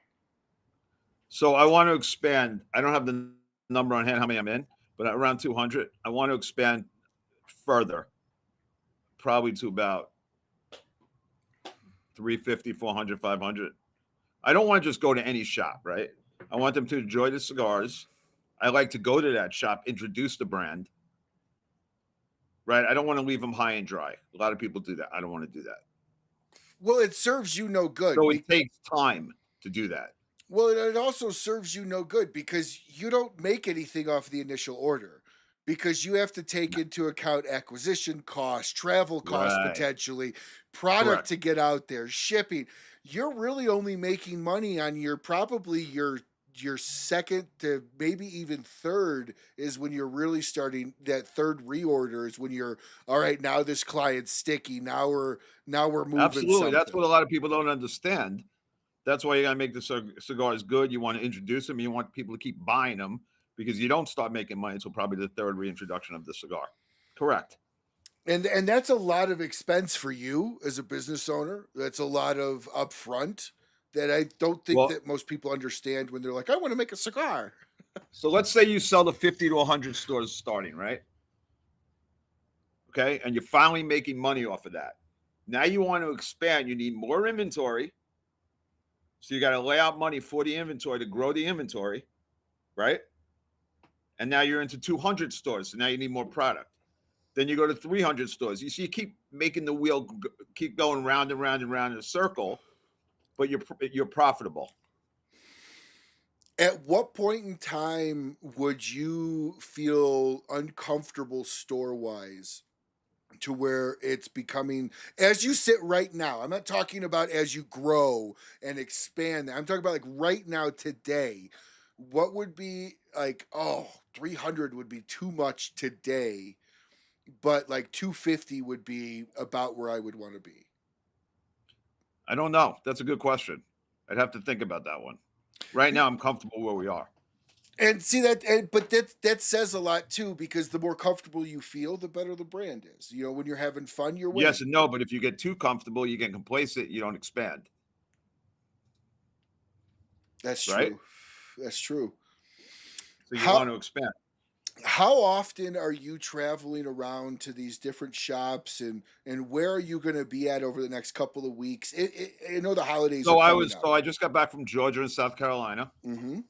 So I want to expand. I don't have the number on hand how many I'm in, but around 200. I want to expand further, probably to about 350, 400, 500. I don't want to just go to any shop, right? I want them to enjoy the cigars. I like to go to that shop, introduce the brand, right? I don't want to leave them high and dry. A lot of people do that. I don't want to do that. Well, it serves you no good. So it takes time to do that. Well, it also serves you no good because you don't make anything off the initial order, because you have to take into account acquisition costs, travel costs, Right. potentially, product Correct. to get out there, shipping. You're really only making money on probably your your second to maybe even third is when you're really starting. That third reorder is when you're all right. Now this client's sticky. Now we're moving Absolutely. That's something. what a lot of people don't understand. That's why you got to make the cigars good. You want to introduce them. You want people to keep buying them because you don't start making money until probably the third reintroduction of the cigar. Correct. And that's a lot of expense for you as a business owner. That's a lot of upfront that I don't think Well, that most people understand when they're like, I want to make a cigar. so let's say you sell to 50 to 100 stores starting, right? Okay. And you're finally making money off of that. Now you want to expand. You need more inventory. So you got to lay out money for the inventory to grow the inventory, right? And now you're into 200 stores. So now you need more product. Then you go to 300 stores. You see, you keep making the wheel keep going round and round and round in a circle, but you're profitable. At what point in time would you feel uncomfortable store wise to where it's becoming, as you sit right now? I'm not talking about as you grow and expand. I'm talking about like right now, today. What would be like, oh, 300 would be too much today, but like 250 would be about where I would want to be? I don't know. That's a good question. I'd have to think about that one. Right now, I'm comfortable where we are. And see that, but that says a lot too, because the more comfortable you feel, the better the brand is. You know, when you're having fun, you're winning. Yes and no, but if you get too comfortable, you get complacent, you don't expand. That's right? true. That's true. So you How- want to expand. How often are you traveling around to these different shops, and where are you going to be at over the next couple of weeks? I know the holidays So are I coming was up. so I just got back from Georgia and South Carolina. Mm-hmm.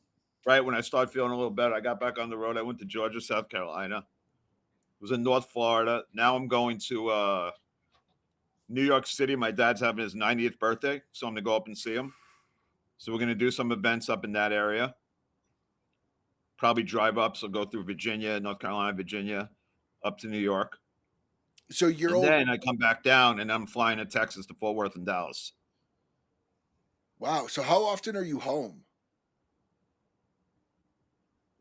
Right when I started feeling a little better, I got back on the road. I went to Georgia, South Carolina. It was in North Florida. Now I'm going to New York City. My dad's having his 90th birthday, so I'm gonna go up and see him. So we're gonna do some events up in that area. Probably drive up, so go through Virginia, North Carolina, Virginia, up to New York. So you're And old. then I come back down and I'm flying to Texas to Fort Worth and Dallas. Wow. So how often are you home?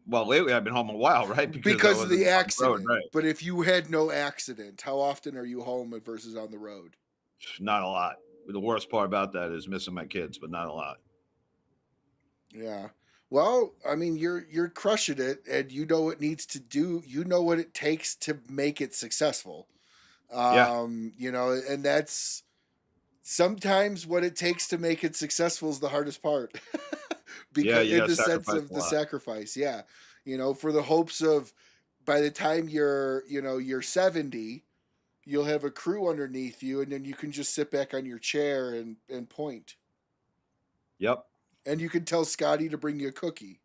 Well, lately I've been home a while, right? Because I of wasn't the on the road, accident. right? But if you had no accident, how often are you home versus on the road? Not a lot. The worst part about that is missing my kids, but not a lot. Yeah. Well, I mean, you're crushing it, and you know what needs to do. You know what it takes to make it successful. Yeah. You know, and that's sometimes what it takes to make it successful is the hardest part. Yeah, Because you in gotta the sense sacrifice of a the lot. sacrifice, yeah. You know, for the hopes of by the time you're 70, you'll have a crew underneath you, and then you can just sit back on your chair and point. Yep. And you can tell Scotty to bring you a cookie.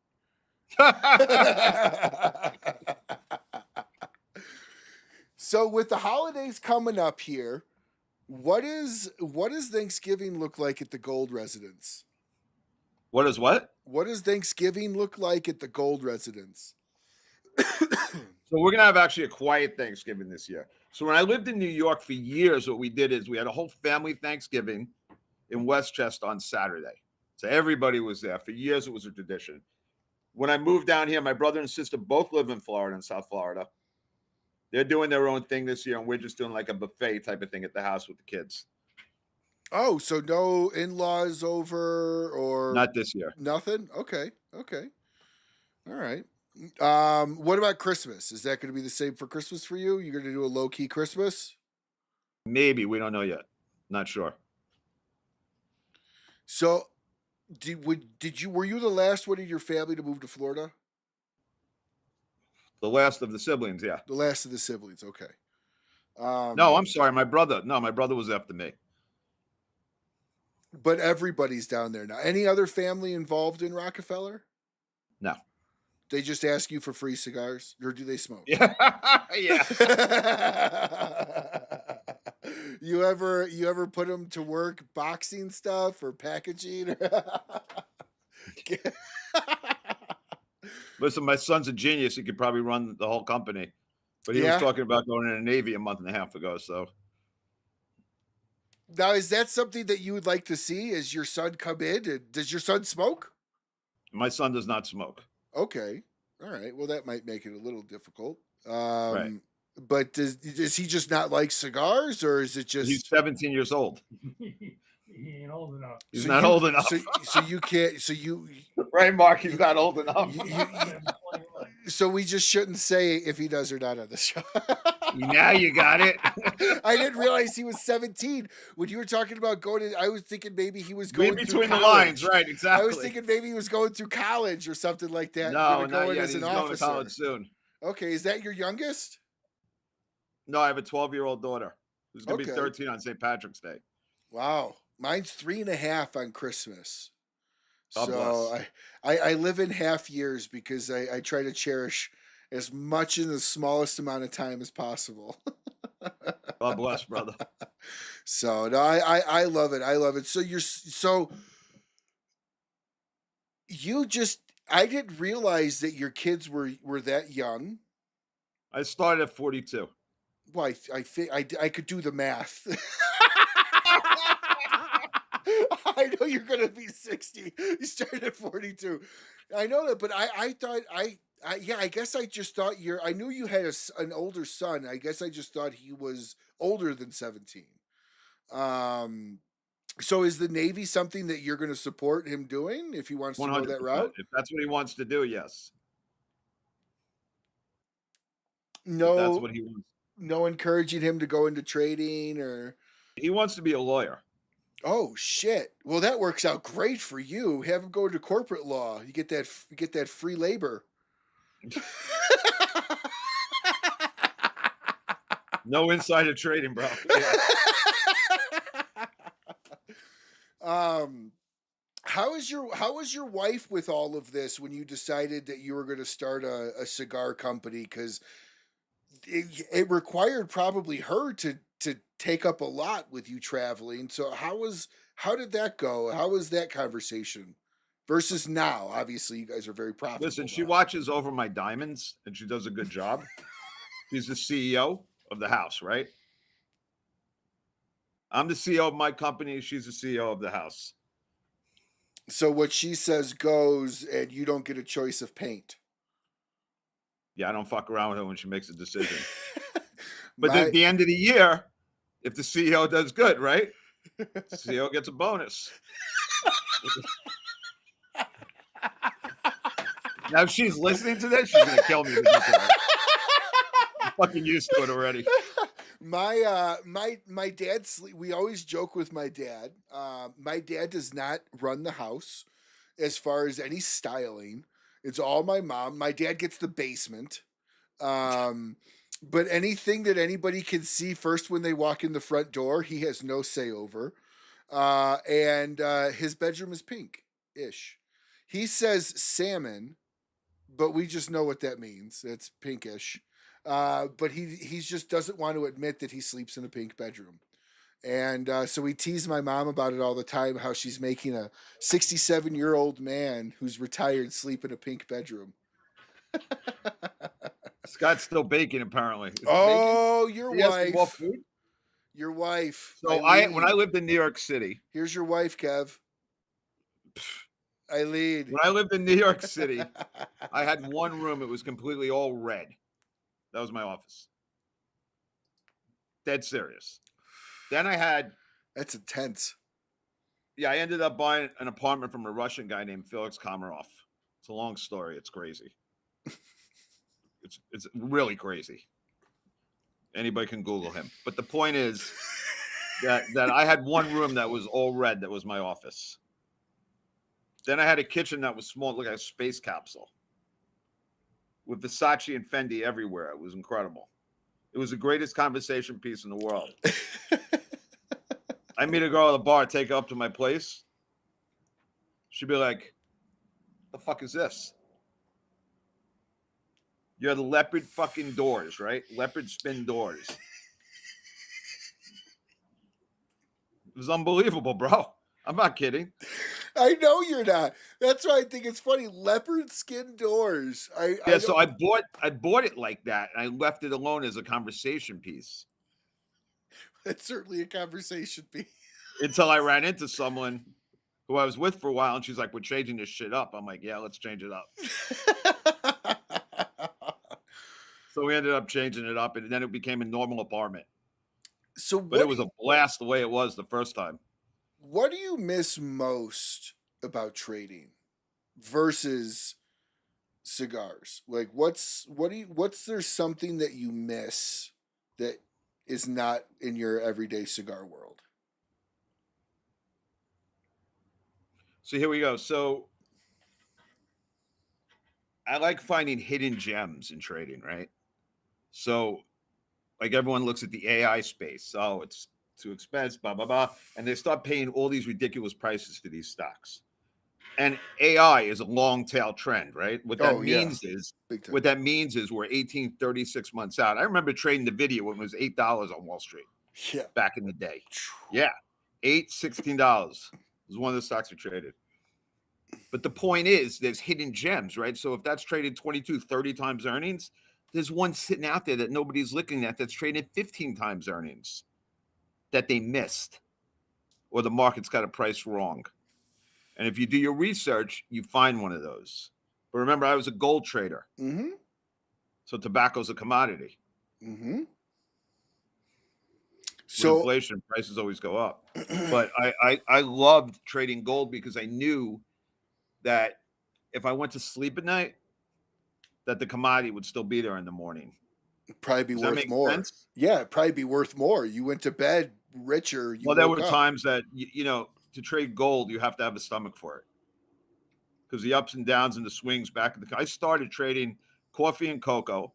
So with the holidays coming up here, what does Thanksgiving look like at the Gold Residence? What is what? What does Thanksgiving look like at the Gold Residence? So we're gonna have actually a quiet Thanksgiving this year. So when I lived in New York for years, what we did is we had a whole family Thanksgiving in Westchester on Saturday. So everybody was there. For years, it was a tradition. When I moved down here, my brother and sister both live in Florida, in South Florida. They're doing their own thing this year, and we're just doing like a buffet type of thing at the house with the kids. Oh, so no in-laws over or Not this year. nothing? Okay. All right. What about Christmas? Is that going to be the same for Christmas for you? You're going to do a low-key Christmas? Maybe. We don't know yet. Not sure. So, were you the last one in your family to move to Florida? The last of the siblings, yeah. The last of the siblings, okay. No, I'm sorry. My brother. No, my brother was after me. But everybody's down there now. Any other family involved in Rockefeller? No. They just ask you for free cigars, or do they smoke? Yeah. Yeah. You ever put them to work boxing stuff or packaging? Listen, my son's a genius. He could probably run the whole company. But he Yeah? was talking about going in the Navy a month and a half ago. So Now, is that something that you would like to see as your son come in? And does your son smoke? My son does not smoke. Okay. All right. Well, that might make it a little difficult. Right. But does he just not like cigars, or is it He's just 17 years old. He ain't old enough. He's so not you- old enough. So you can't. So you. Right, Mark? He's not old enough. So we just shouldn't say if he does or not on the show. Now you got it. I didn't realize he was 17. When you were talking about going to, I was thinking maybe he was going Read through between the college. lines, right? Exactly. I was thinking maybe he was going through college or something like that. No, gonna go not in yet. as He's an going to officer. college soon. Okay, is that your youngest? No, I have a 12-year-old daughter who's going to be Okay. 13 on St. Patrick's Day. Wow, mine's 3.5 on Christmas. God So bless. I live in half years because I try to cherish as much in the smallest amount of time as possible. God bless, brother. So no, I love it. I love it. So you just, I didn't realize that your kids were that young. I started at 42. Well, I think I could do the math. I know you're gonna be 60. You started at 42. I know that, but I thought yeah, I guess I just thought I knew you had an older son. I guess I just thought he was older than 17. So is the Navy something that you're going to support him doing if he wants to go that 100%. route? If that's what he wants to do, yes. If No, that's what he wants. no encouraging him to go into trading or. He wants to be a lawyer. Oh shit! Well, that works out great for you. Have him go into corporate law. You get that free labor. No insider trading, bro. Yeah. How was your wife with all of this when you decided that you were going to start a cigar company? Because it required probably her to take up a lot with you traveling. So how did that go? How was that conversation versus now? Obviously, you guys are very profitable. Listen, she now. watches over my diamonds and she does a good job. She's the CEO of the house, right? I'm the CEO of my company. She's the CEO of the house. So what she says goes, and you don't get a choice of paint. Yeah, I don't fuck around with her when she makes a decision. But then at the end of the year, if the CEO does good, right? The CEO gets a bonus. Now, if she's listening to this, she's going to kill me. I'm fucking used to it already. My dad we always joke with my dad. My dad does not run the house as far as any styling. It's all my mom. My dad gets the basement. But anything that anybody can see first when they walk in the front door, he has no say over. And his bedroom is pink-ish. He says salmon, but we just know what that means. It's pinkish. But he just doesn't want to admit that he sleeps in a pink bedroom. And so we tease my mom about it all the time, how she's making a 67-year-old man who's retired sleep in a pink bedroom. Scott's still baking, apparently. Oh, baking? your He has to walk wife. food? Your wife. So Eileen. when I lived in New York City. Here's your wife, Kev. Eileen. When I lived in New York City, I had one room. It was completely all red. That was my office. Dead serious. Then I had. That's intense. Yeah, I ended up buying an apartment from a Russian guy named Felix Komarov. It's a long story. It's crazy. It's really crazy. Anybody can Google him. But the point is that I had one room that was all red. That was my office. Then I had a kitchen that was small, like a space capsule, with Versace and Fendi everywhere. It was incredible. It was the greatest conversation piece in the world. I meet a girl at the bar, take her up to my place. She'd be like, "The fuck is this?" You had leopard fucking doors, right? Leopard spin doors. It was unbelievable, bro. I'm not kidding. I know you're not. That's why I think it's funny. Leopard skin doors. So I bought it like that, and I left it alone as a conversation piece. It's certainly a conversation piece. Until I ran into someone who I was with for a while, and she's like, "We're changing this shit up." I'm like, "Yeah, let's change it up." So we ended up changing it up, and then it became a normal apartment. So But it was a blast the way it was the first time. what do you miss most about trading versus cigars? Like what's there something that you miss that is not in your everyday cigar world? So here we go. So I like finding hidden gems in trading, right? So like everyone looks at the AI space. Oh, it's too expensive, blah, blah, blah. And they start paying all these ridiculous prices for these stocks. And AI is a long tail trend, right? What that Oh yeah, means is big time. what that means is we're 18, 36 months out. I remember trading the video when it was $8 on Wall Street Yeah. back in the day. Yeah. $16 was one of the stocks we traded. But the point is there's hidden gems, right? So if that's traded 22, 30 times earnings, there's one sitting out there that nobody's looking at that's traded 15 times earnings that they missed, or the market's got a price wrong. And if you do your research, you find one of those. But remember, I was a gold trader. Mm-hmm. So tobacco's a commodity. Mm-hmm. With So inflation, prices always go up. But I loved trading gold because I knew that if I went to sleep at night, that the commodity would still be there in the morning. probably be Does that worth make more. sense? Yeah, it'd probably be worth more. You went to bed richer. You Well, there woke were up. times that, to trade gold, you have to have a stomach for it. Because the ups and downs and the swings back in I started trading coffee and cocoa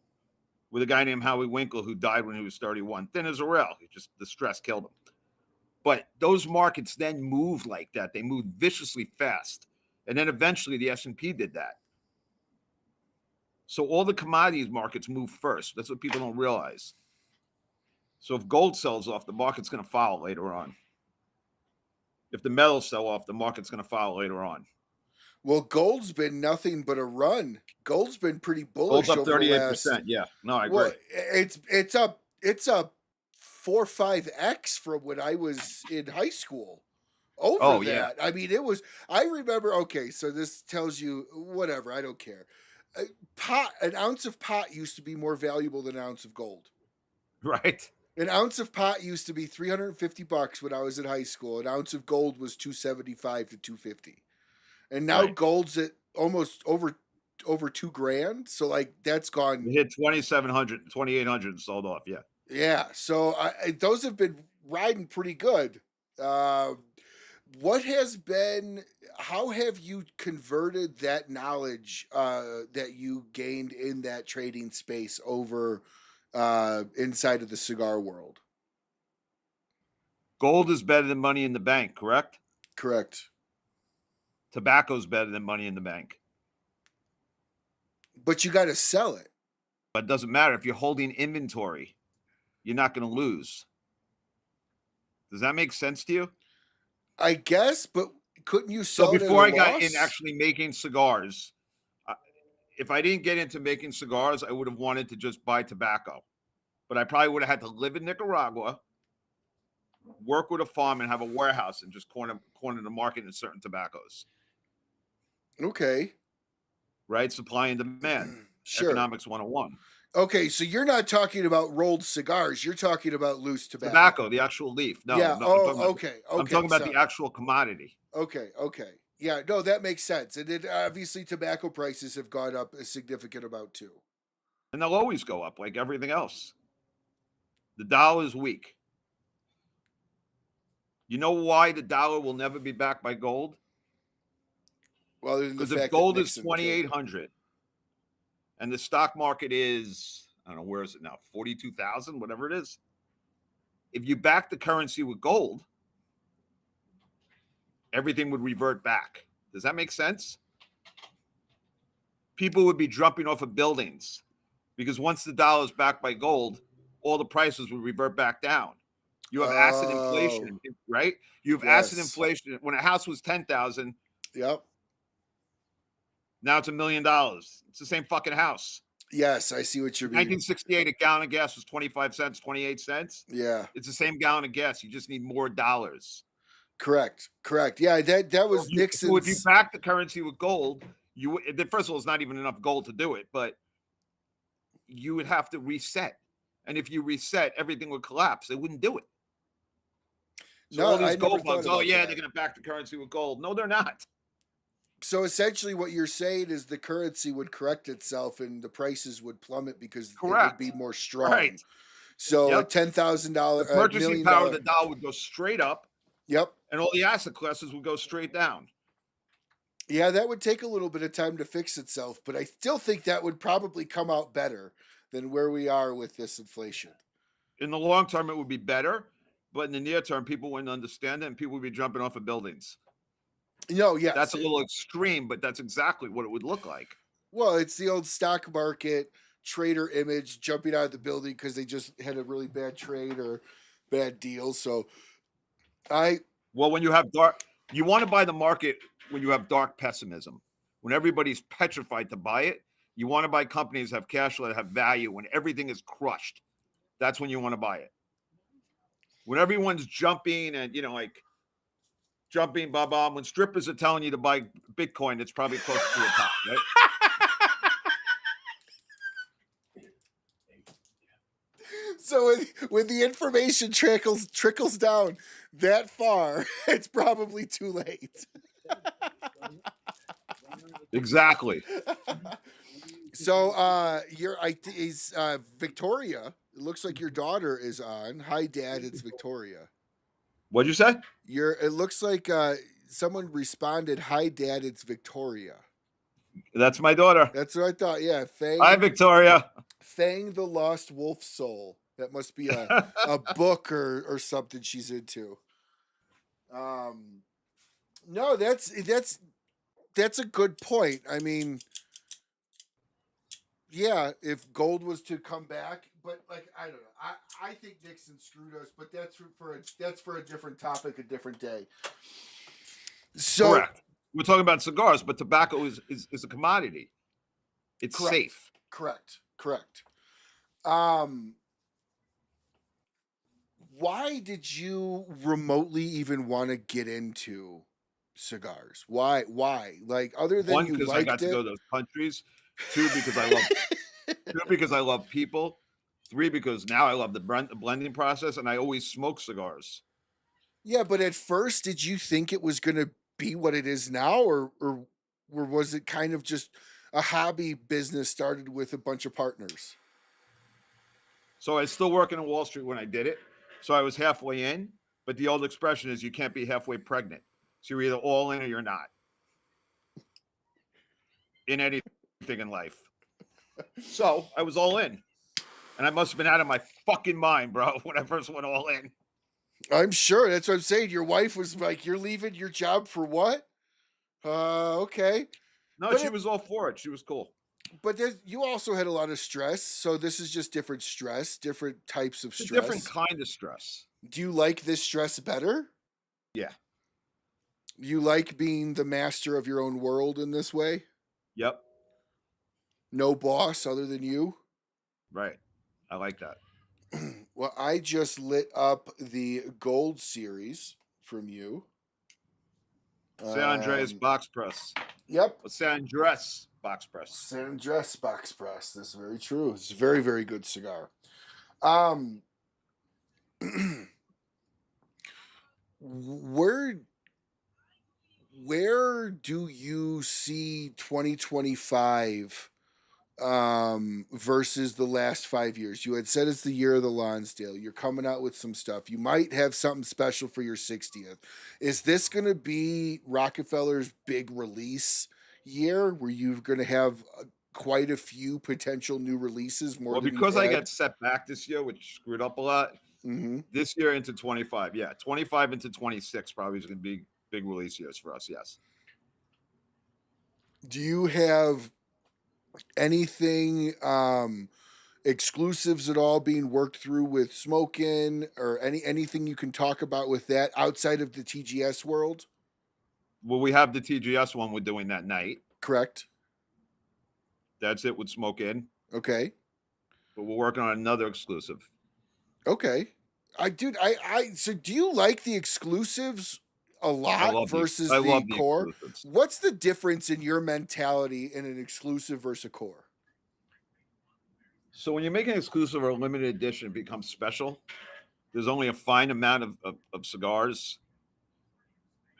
with a guy named Howie Winkle who died when he was 31. Thin as a rail. The stress killed him. But those markets then moved like that. They moved viciously fast. And then eventually the S&P did that. So all the commodities markets move first. That's what people don't realize. So if gold sells off, the market's going to follow later on. If the metals sell off, the market's going to follow later on. Well, gold's been nothing but a run. Gold's been pretty bullish Gold's up over the 38%. last. Yeah. No, I agree. Well, it's up 4-5x from when I was in high school. Over that, I mean, it was. I remember. Okay, so this tells you whatever. I don't care. An ounce of pot used to be more valuable than an ounce of gold. Right. An ounce of pot used to be $350 when I was in high school. An ounce of gold was $275 to $250, and now Right. gold's at almost over $2,000. So like that's gone. It hit 2,700, 2,800 and sold off. Yeah. Yeah. So those have been riding pretty good. What has been? How have you converted that knowledge that you gained in that trading space over inside of the cigar world? Gold is better than money in the bank, correct? Correct. Tobacco's better than money in the bank. But you got to sell it. But it doesn't matter. If you're holding inventory, you're not going to lose. Does that make sense to you? I guess, but couldn't you sell So it at before a I got in loss? actually making cigars, if I didn't get into making cigars, I would have wanted to just buy tobacco. But I probably would have had to live in Nicaragua, work with a farm, and have a warehouse and just corner the market in certain tobaccos. Okay. Right? Supply and demand. Sure. Economics 101. Okay, so you're not talking about rolled cigars. You're talking about loose tobacco. Tobacco, the actual leaf. No. Yeah. No, Okay. I'm talking about the actual commodity. Okay. Yeah. No, that makes sense. And it, obviously, tobacco prices have gone up a significant amount too. And they'll always go up like everything else. The dollar is weak. You know why the dollar will never be backed by gold? Well, because if gold is 2,800 and the stock market is, I don't know, where is it now? 42,000, whatever it is. If you back the currency with gold, everything would revert back. Does that make sense? People would be jumping off of buildings because once the dollar is backed by gold, all the prices would revert back down. You have acid inflation, right? You have acid inflation. When a house was 10,000, yep. Now it's $1 million. It's the same fucking house. Yes, I see what you mean. 1968, a gallon of gas was 25 cents, 28 cents. Yeah. It's the same gallon of gas. You just need more dollars. Correct. Yeah, that was So if you Nixon's. back the currency with gold, first of all, it's not even enough gold to do it, but you would have to reset. And if you reset, everything would collapse. They wouldn't do it. So No, all these I never gold thought bugs, about they're that. going to back the currency with gold. No, they're not. So essentially, what you're saying is the currency would correct itself and the prices would plummet because it would be Correct. more strong. Right. So a Yep. $10,000, The purchasing $1 million. power of the dollar would go straight up, Yep. and all the asset classes would go straight down. Yeah, that would take a little bit of time to fix itself, but I still think that would probably come out better than where we are with this inflation. In the long term, it would be better, but in the near term, people wouldn't understand it, and people would be jumping off of buildings. No, yes. That's a little extreme, but that's exactly what it would look like. Well, it's the old stock market trader image, jumping out of the building because they just had a really bad trade or bad deal. So when you have you want to buy the market when you have dark pessimism. When everybody's petrified to buy it, you want to buy companies that have cash flow, that have value. When everything is crushed, that's when you want to buy it. When everyone's jumping and, jumping, blah. When strippers are telling you to buy Bitcoin, it's probably close to the top, right? So when the information trickles down that far, it's probably too late. Exactly. So is Victoria. It looks like your daughter is on. Hi, Dad. It's Victoria. What'd you say? It looks like someone responded. Hi, Dad. It's Victoria. That's my daughter. That's what I thought. Yeah, Fang. Hi, Victoria. Fang the Lost Wolf Soul. That must be a book or something she's into. No, that's a good point. I mean, yeah, if gold was to come back, but like I don't know. I think Nixon screwed us, but that's for a different topic, a different day. So correct. We're talking about cigars, but tobacco is a commodity. It's correct, safe. Correct. Why did you remotely even want to get into cigars? Why? Like, other than One, you because I liked got to it. go to those countries. Two, because I love people. Three, because now I love the blending process, and I always smoke cigars. Yeah, but at first, did you think it was going to be what it is now, or was it kind of just a hobby business started with a bunch of partners? So I was still working on Wall Street when I did it. So I was halfway in, but the old expression is you can't be halfway pregnant. So you're either all in or you're not. In anything in life. So I was all in. And I must have been out of my fucking mind, bro, when I first went all in. I'm sure. That's what I'm saying. Your wife was like, "You're leaving your job for what?" Okay. No, But she was all for it. She was cool. But you also had a lot of stress, so this is just different stress, different types of It's a stress. different kind of stress. Do you like this stress better? Yeah. You like being the master of your own world in this way? Yep. No boss other than you? Right. I like that. Well, I just lit up the gold series from you. San Andreas box press. Yep. San Andres box press. San Andres box press. That's very true. It's a very, very good cigar. Where do you see 2025 versus the last 5 years? You had said it's the year of the Lonsdale. You're coming out with some stuff. You might have something special for your 60th. Is this going to be Rockefeller's big release year where you're going to have quite a few potential new releases? More than because I had? got set back this year, which screwed up a lot. Mm-hmm. This year into 25. Yeah. 25 into 26 probably is going to be big release years for us. Yes. Do you have anything exclusives at all being worked through with Smokin, or anything you can talk about with that outside of the TGS world? Well, we have the TGS one we're doing that night. Correct. That's it with Smoke In. Okay. But we're working on another exclusive. Okay. So do you like the exclusives a lot versus I the love the core. exclusives. What's the difference in your mentality in an exclusive versus a core? So when you make an exclusive or a limited edition, it becomes special. There's only a fine amount of cigars.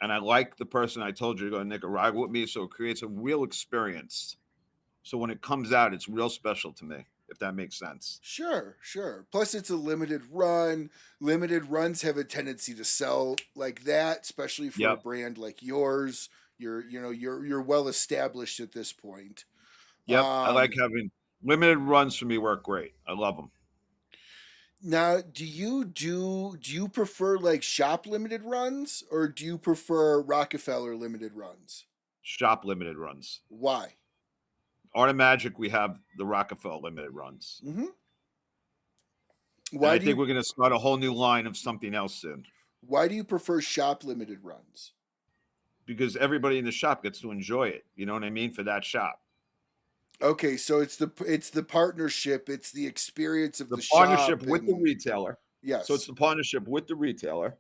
And I like the person I told you to go to Nicaragua with me. So it creates a real experience. So when it comes out, it's real special to me, if that makes sense. Sure, sure. Plus, it's a limited run. Limited runs have a tendency to sell like that, especially for a Yep. brand like yours. You're well established at this point. Yep. I like having limited runs for me work great. I love them. Now, do you prefer like shop limited runs or do you prefer Rockefeller limited runs? Shop limited runs. Why? Art of Magic, we have the Rockefeller limited runs. Mm-hmm. And I think we're going to start a whole new line of something else soon. Why do you prefer shop limited runs? Because everybody in the shop gets to enjoy it. You know what I mean? For that shop. Okay, so it's the partnership, it's the experience of the partnership shop with the retailer. Yes. So it's the partnership with the retailer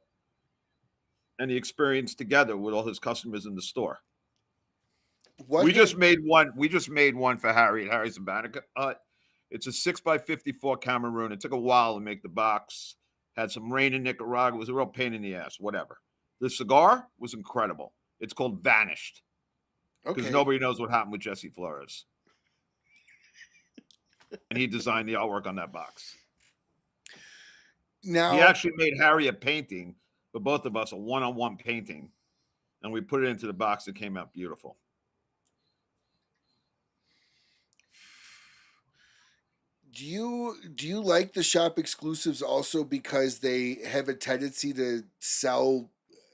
and the experience together with all his customers in the store. We just made one for Harry at Harry's Sabatica. It's a 6x54 Cameroon. It took a while to make the box. Had some rain in Nicaragua. It was a real pain in the ass. Whatever. The cigar was incredible. It's called Vanished. Because nobody knows what happened with Jesse Flores. And he designed the artwork on that box. Now he actually made Harry a painting, for both of us, a one-on-one painting, and we put it into the box. It came out beautiful. Do you like the shop exclusives also because they have a tendency to sell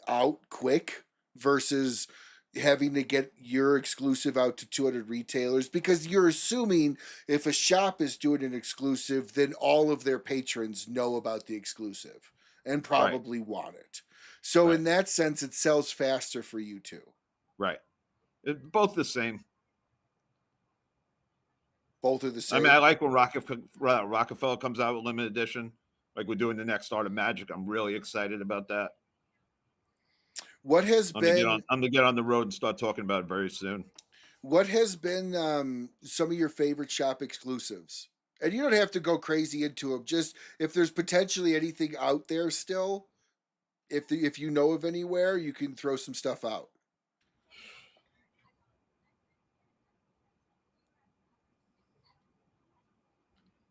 out quick versus having to get your exclusive out to 200 retailers? Because you're assuming if a shop is doing an exclusive, then all of their patrons know about the exclusive and probably want it. So in that sense, it sells faster for you too. Right. Both the same. Both are the same. I mean, I like when Rockefeller comes out with limited edition. Like we're doing the next Art of Magic. I'm really excited about that. What has been? I'm gonna get on the road and start talking about it very soon. What has been some of your favorite shop exclusives? And you don't have to go crazy into them. Just if there's potentially anything out there still, if you know of anywhere, you can throw some stuff out.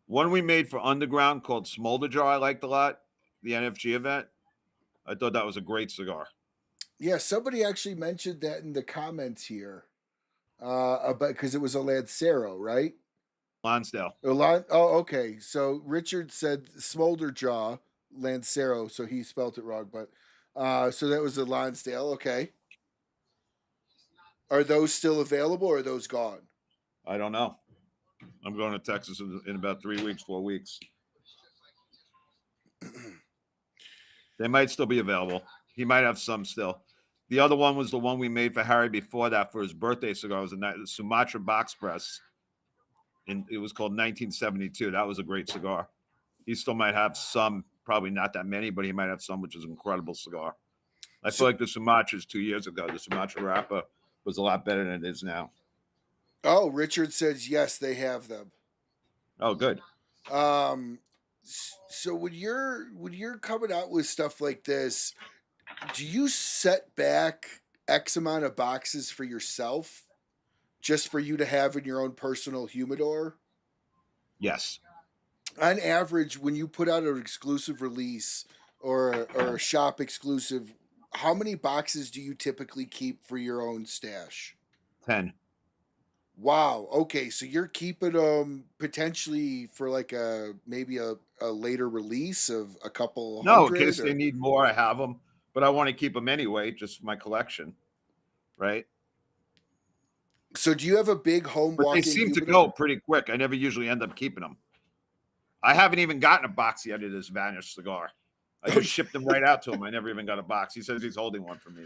One we made for Underground called Smolder Jar I liked a lot. The NFG event. I thought that was a great cigar. Yeah, somebody actually mentioned that in the comments here. About because it was a Lancero, right? Lonsdale. Oh, okay. So Richard said Smolder Jaw Lancero, so he spelt it wrong, but so that was a Lonsdale. Okay. Are those still available or are those gone? I don't know. I'm going to Texas in about 3 weeks, 4 weeks. They might still be available. He might have some still. The other one was the one we made for Harry before that for his birthday cigar. It was the Sumatra Box Press. And it was called 1972. That was a great cigar. He still might have some, probably not that many, but he might have some, which is an incredible cigar. I feel like the Sumatras 2 years ago, the Sumatra Rapa was a lot better than it is now. Oh, Richard says yes, they have them. Oh, good. So when you're coming out with stuff like this, do you set back X amount of boxes for yourself just for you to have in your own personal humidor? Yes. On average, when you put out an exclusive release or a shop exclusive, how many boxes do you typically keep for your own stash? 10. Wow. Okay, so you're keeping them potentially for like maybe a later release of a couple No, hundred. in case they need more, I have them, but I want to keep them anyway, just for my collection, right? So do you have a big home But walk-in they seem to humidor? go pretty quick. I never usually end up keeping them. I haven't even gotten a box yet of this Vanished cigar. I just shipped them right out to him. I never even got a box. He says he's holding one for me.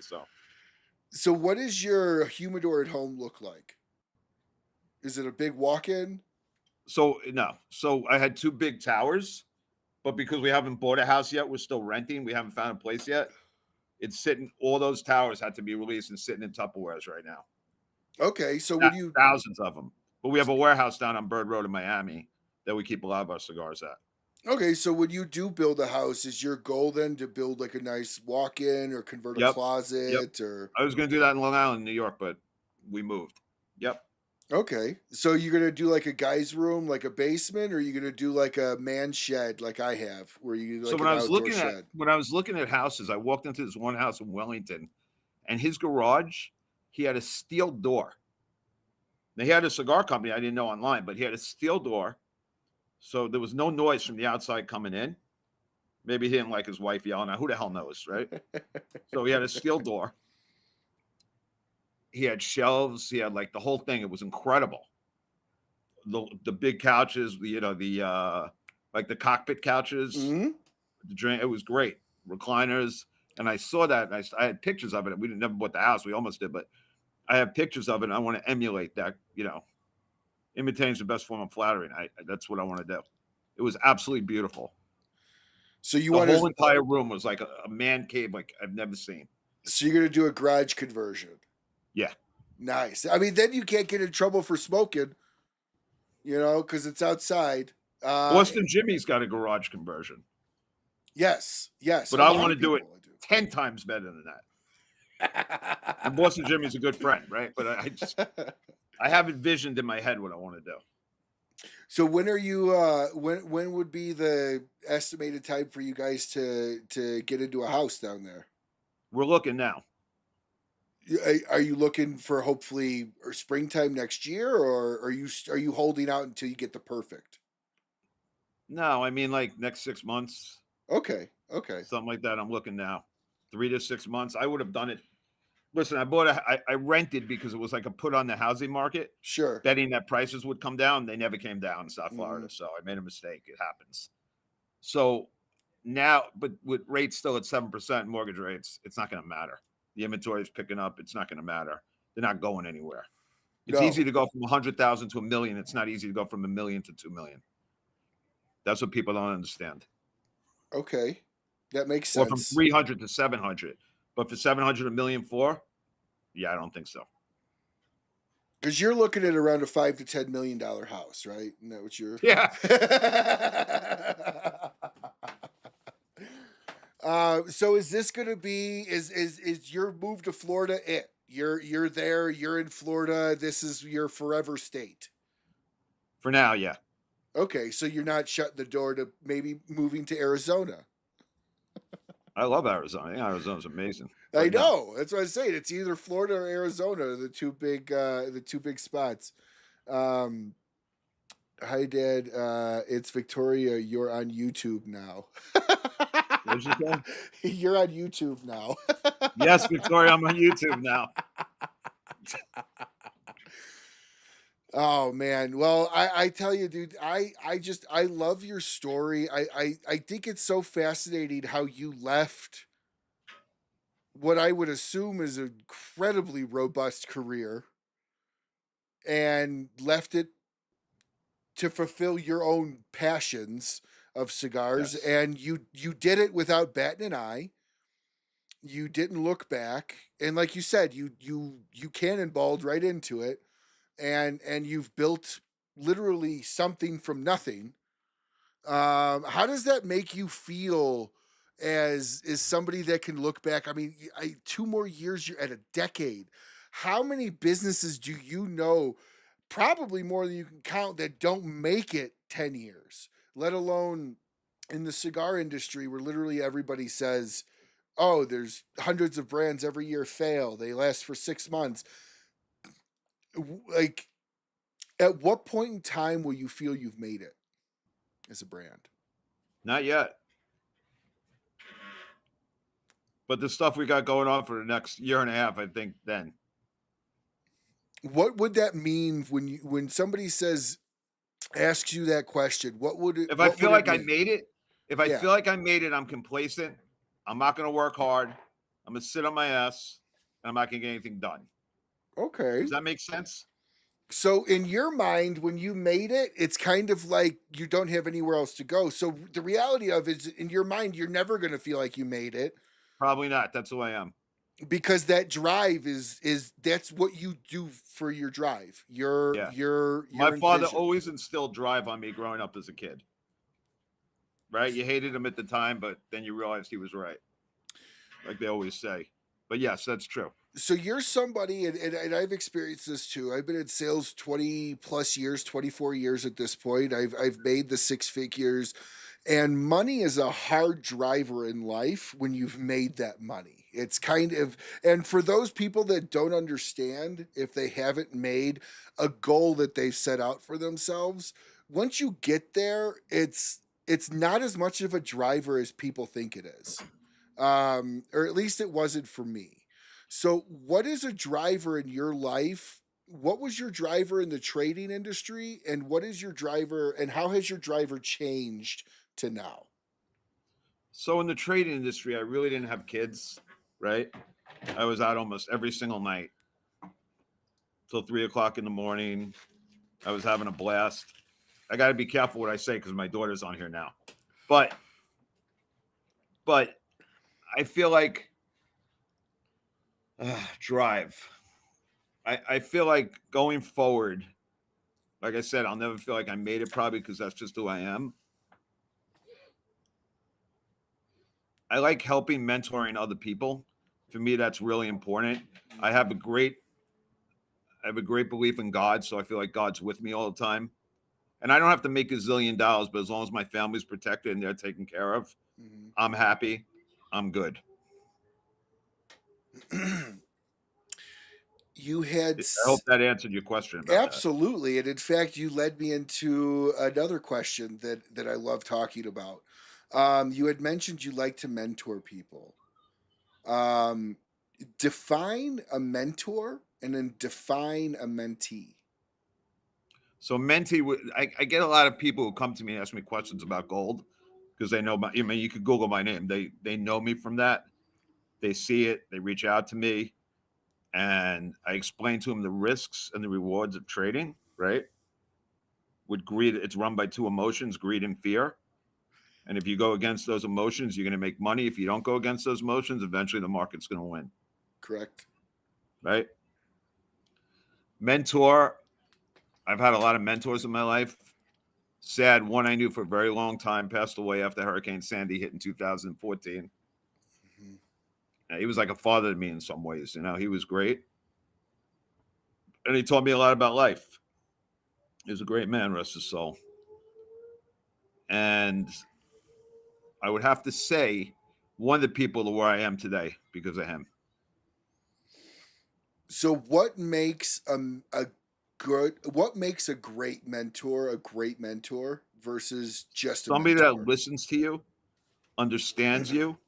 So what does your humidor at home look like? Is it a big walk-in? So I had 2 big towers, but because we haven't bought a house yet, we're still renting. We haven't found a place yet. It's sitting. All those towers had to be released and sitting in Tupperwares right now. Okay, so would you? Thousands of them. But we have a warehouse down on Bird Road in Miami that we keep a lot of our cigars at. Okay, so when you do build a house, is your goal then to build like a nice walk-in or convert a Yep. closet or? I was going to do that in Long Island, New York, but we moved. Yep. Okay, so you're gonna do like a guy's room, like a basement, or you're gonna do like a man shed, like I have, where you do So like when an I was outdoor looking shed? at houses, I walked into this one house in Wellington, and his garage, he had a steel door. Now, he had a cigar company I didn't know online, but he had a steel door, so there was no noise from the outside coming in. Maybe he didn't like his wife yelling out. Who the hell knows, right? So he had a steel door. He had shelves. He had like the whole thing. It was incredible. The big couches, like the cockpit couches, Mm-hmm. the drink. It was great. Recliners. And I saw that. And I had pictures of it. We didn't never bought the house. We almost did, but I have pictures of it. And I want to emulate that. Imitating is the best form of flattery. And that's what I want to do. It was absolutely beautiful. So you The want whole entire room was like a man cave, like I've never seen. So you're gonna do a garage conversion? Yeah. Nice. I mean, then you can't get in trouble for smoking, because it's outside. Boston Jimmy's got a garage conversion. Yes. But I want to do it 10 times better than that. And Boston Jimmy's a good friend, right? But I have envisioned in my head what I want to do. So when are you? When would be the estimated time for you guys to get into a house down there? We're looking now. Are you looking for hopefully or springtime next year, or are you holding out until you get the perfect? No, I mean like next 6 months. Okay. Something like that. I'm looking now. 3 to 6 months. I would have done it. Listen, I rented because it was like a put on the housing market. Sure. Betting that prices would come down. They never came down in South Florida. So I made a mistake. It happens. So now, but with rates still at 7%, mortgage rates, it's not going to matter. The inventory is picking up. It's not going to matter. They're not going anywhere. It's easy to go from 100,000 to 1 million. It's not easy to go from 1 million to 2 million. That's what people don't understand. Okay. That makes sense. Or from 300 to 700. But for 700, 1 million for? Yeah, I don't think so. Because you're looking at around a $5 to $10 million house, right? Isn't that what you're? Yeah. So is this going to be is your move to Florida it? You're there. You're in Florida. This is your forever state. For now, yeah. Okay, so you're not shutting the door to maybe moving to Arizona. I love Arizona. I think Arizona's amazing. I know. That's what I'm saying. It's either Florida or Arizona, the two big spots. Hi, Dad. It's Victoria. You're on YouTube now. What'd you say? You're on YouTube now. Yes, Victoria, I'm on YouTube now. Oh man. Well, I tell you, dude, I love your story. I think it's so fascinating how you left what I would assume is an incredibly robust career and left it to fulfill your own passions of cigars. Yes. And you did it without batting an eye. You didn't look back. And like you said, you cannonballed right into it. And you've built literally something from nothing. How does that make you feel as somebody that can look back? I mean, 2 more years, you're at a decade. How many businesses do you know, probably more than you can count, that don't make it 10 years, let alone in the cigar industry where literally everybody says, oh, there's hundreds of brands every year fail. They last for 6 months. Like, at what point in time will you feel you've made it as a brand? Not yet. But the stuff we got going on for the next year and a half, I think then. What would that mean when somebody asks you that question? What would it? If I feel like I mean? made it, feel like I made it, I'm complacent. I'm not going to work hard. I'm going to sit on my ass, and I'm not going to get anything done. Okay. Does that make sense? So in your mind, when you made it, it's kind of like you don't have anywhere else to go. So the reality of it is, in your mind, you're never going to feel like you made it. Probably not. That's who I am. because that drive is that's what you do for your drive. Yeah. My Your father envision. always instilled drive on me growing up as a kid. Right? You hated him at the time, but then you realized he was right. Like they always say. But yes, that's true. So you're somebody, and I've experienced this too. I've been in sales 20 plus years, 24 years at this point. I've made the six figures, and money is a hard driver in life when you've made that money. It's kind of, and for those people that don't understand, if they haven't made a goal that they've set out for themselves, once you get there, it's not as much of a driver as people think it is. Or at least it wasn't for me. So, what is a driver in your life? What was your driver in the trading industry, and what is your driver, and how has your driver changed to now? So in the trading industry, I really didn't have kids, right? I was out almost every single night till 3 o'clock in the morning. I was having a blast. I got to be careful what I say because my daughter's on here now. But I feel like drive. I feel like going forward, like I said, I'll never feel like I made it probably because that's just who I am. I like helping, mentoring other people. For me, that's really important. I have a great belief in God, so I feel like God's with me all the time. And I don't have to make $1 zillion, but as long as my family's protected and they're taken care of, I'm happy. I'm good. You had I hope that answered your question about that. absolutely, and in fact, you led me into another question that I love talking about. You had mentioned you like to mentor people. Um, Define a mentor and then define a mentee. So mentee, I get a lot of people who come to me and ask me questions about gold because they know I mean, you could Google my name. They know me from that. They see it. They reach out to me, and I explain to them the risks and the rewards of trading. Right? With greed, it's run by two emotions: greed and fear. And if you go against those emotions, you're going to make money. If you don't go against those emotions, eventually the market's going to win. Correct. Right? Mentor. I've had a lot of mentors in my life. Sad, one I knew for a very long time passed away after Hurricane Sandy hit in 2014. He was like a father to me in some ways. He was great. And he taught me a lot about life. He was a great man, rest his soul. And I would have to say one of the people to where I am today because of him. So, what makes what makes a great mentor versus just a Somebody mentor? that listens to you, understands you,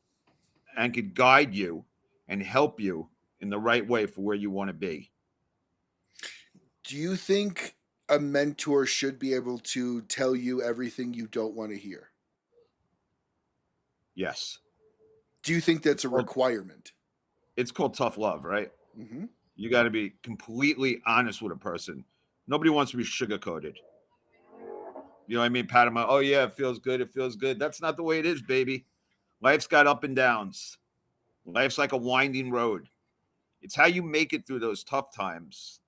and could guide you and help you in the right way for where you want to be. Do you think a mentor should be able to tell you everything you don't want to hear? Yes. Do you think that's a requirement? It's called tough love, right? Mm-hmm. You got to be completely honest with a person. Nobody wants to be sugar-coated. You know what I mean? Pat him out. Oh, yeah, it feels good. It feels good. That's not the way it is, baby. Life's got up and downs. Life's like a winding road. It's how you make it through those tough times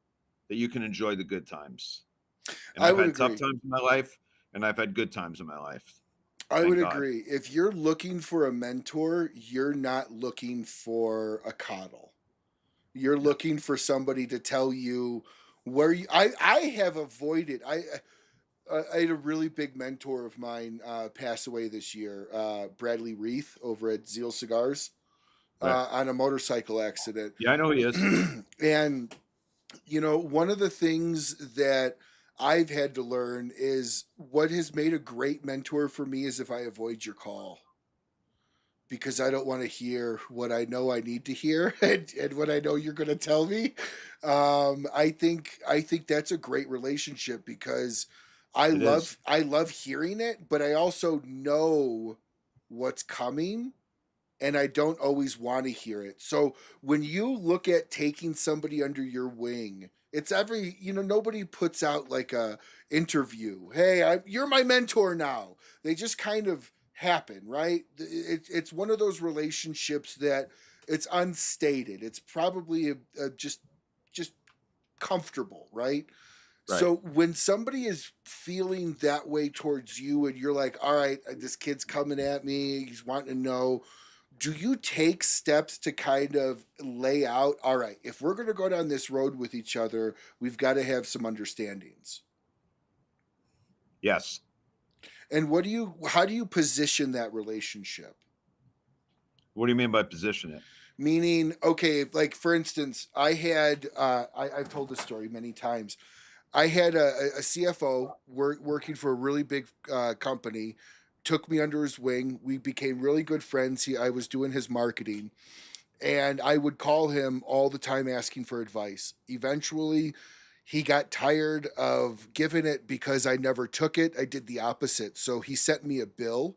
that you can enjoy the good times. And I I've would had tough agree. times in my life, and I've had good times in my life. I Thank would God. agree. If you're looking for a mentor, you're not looking for a coddle. You're Yeah. looking for somebody to tell you where you. I have avoided. I had a really big mentor of mine pass away this year, Bradley Reith over at Zeal Cigars, Right. on a motorcycle accident. Yeah, I know he is. And one of the things that I've had to learn is what has made a great mentor for me is if I avoid your call because I don't want to hear what I know I need to hear and what I know you're going to tell me. I think that's a great relationship because It is. I love hearing it, but I also know what's coming and I don't always want to hear it. So when you look at taking somebody under your wing, it's nobody puts out like a interview. Hey, you're my mentor now. They just kind of happen, right? It's one of those relationships that it's unstated. It's probably just comfortable, right? Right. So when somebody is feeling that way towards you and you're like, all right, this kid's coming at me, he's wanting to know, do you take steps to kind of lay out, all right, if we're going to go down this road with each other, we've got to have some understandings? Yes. And how do you position that relationship? What do you mean by position it? Meaning, okay, like for instance, I've told this story many times. I had a CFO working for a really big company, took me under his wing. We became really good friends. I was doing his marketing, and I would call him all the time asking for advice. Eventually, he got tired of giving it because I never took it. I did the opposite. So he sent me a bill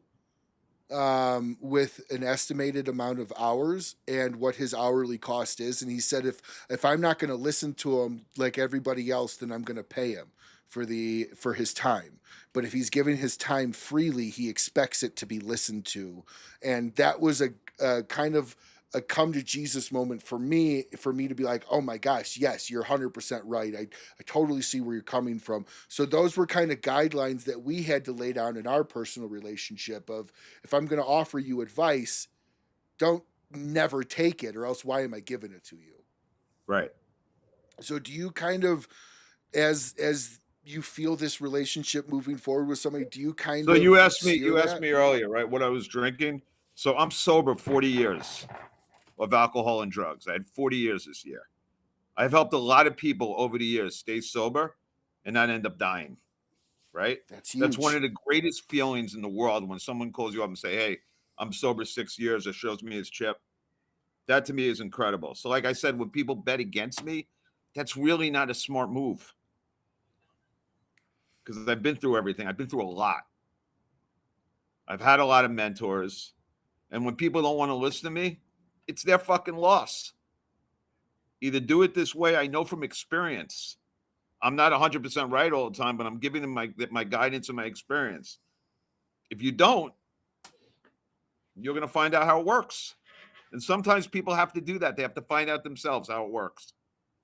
with an estimated amount of hours and what his hourly cost is. And he said, if I'm not going to listen to him like everybody else, then I'm going to pay him for his time. But if he's giving his time freely, he expects it to be listened to. And that was a kind of a come to Jesus moment for me to be like, oh my gosh, yes, you're 100% right. I totally see where you're coming from. So those were kind of guidelines that we had to lay down in our personal relationship of, if I'm going to offer you advice, don't never take it, or else why am I giving it to you? Right. So do you kind of, as you feel this relationship moving forward with somebody, do you kind So you of asked me, steer you asked that? me earlier, right, what I was drinking. So I'm sober 40 years of alcohol and drugs. I had 40 years this year. I've helped a lot of people over the years stay sober and not end up dying. Right. That's That's one of huge. the greatest feelings in the world when someone calls you up and say, "Hey, I'm sober 6 years," or shows me his chip. That to me is incredible. So, like I said, when people bet against me, that's really not a smart move because I've been through everything. I've been through a lot. I've had a lot of mentors. And when people don't want to listen to me, it's their fucking loss. Either do it this way. I know from experience. I'm not 100% right all the time, but I'm giving them my guidance and my experience. If you don't, you're going to find out how it works. And sometimes people have to do that. They have to find out themselves how it works.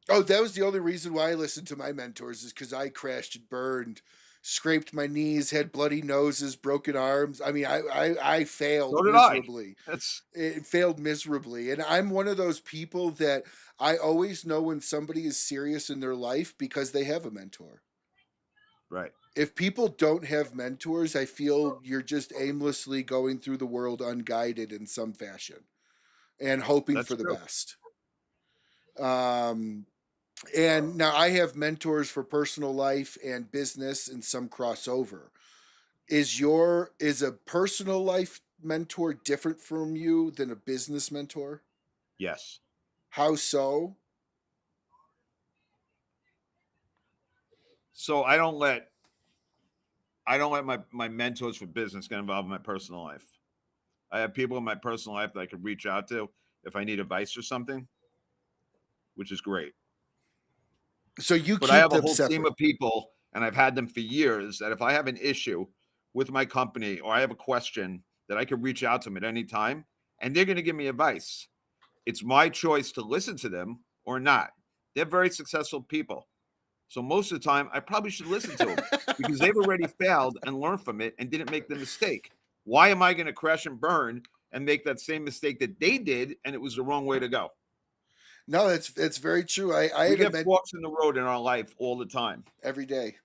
Oh, that was the only reason why I listened to my mentors, is because I crashed and burned, scraped my knees, had bloody noses, broken arms. I mean, I So failed did I. miserably. That's It failed miserably. And I'm one of those people that I always know when somebody is serious in their life because they have a mentor. right. If people don't have mentors, I feel you're just aimlessly going through the world unguided in some fashion and hoping That's for the true. best. Um, and now I have mentors for personal life and business, and some crossover. Is a personal life mentor different from you than a business mentor? Yes. How so? So I don't let my mentors for business get involved in my personal life. I have people in my personal life that I could reach out to if I need advice or something, which is great. So you But I keep have a them whole team separate. of people, and I've had them for years, that if I have an issue with my company or I have a question, that I can reach out to them at any time, and they're going to give me advice. It's my choice to listen to them or not. They're very successful people. So most of the time, I probably should listen to them because they've already failed and learned from it and didn't make the mistake. Why am I going to crash and burn and make that same mistake that they did and it was the wrong way to go? No, that's very true. I We had a get forks in the road in our life all the time. every day.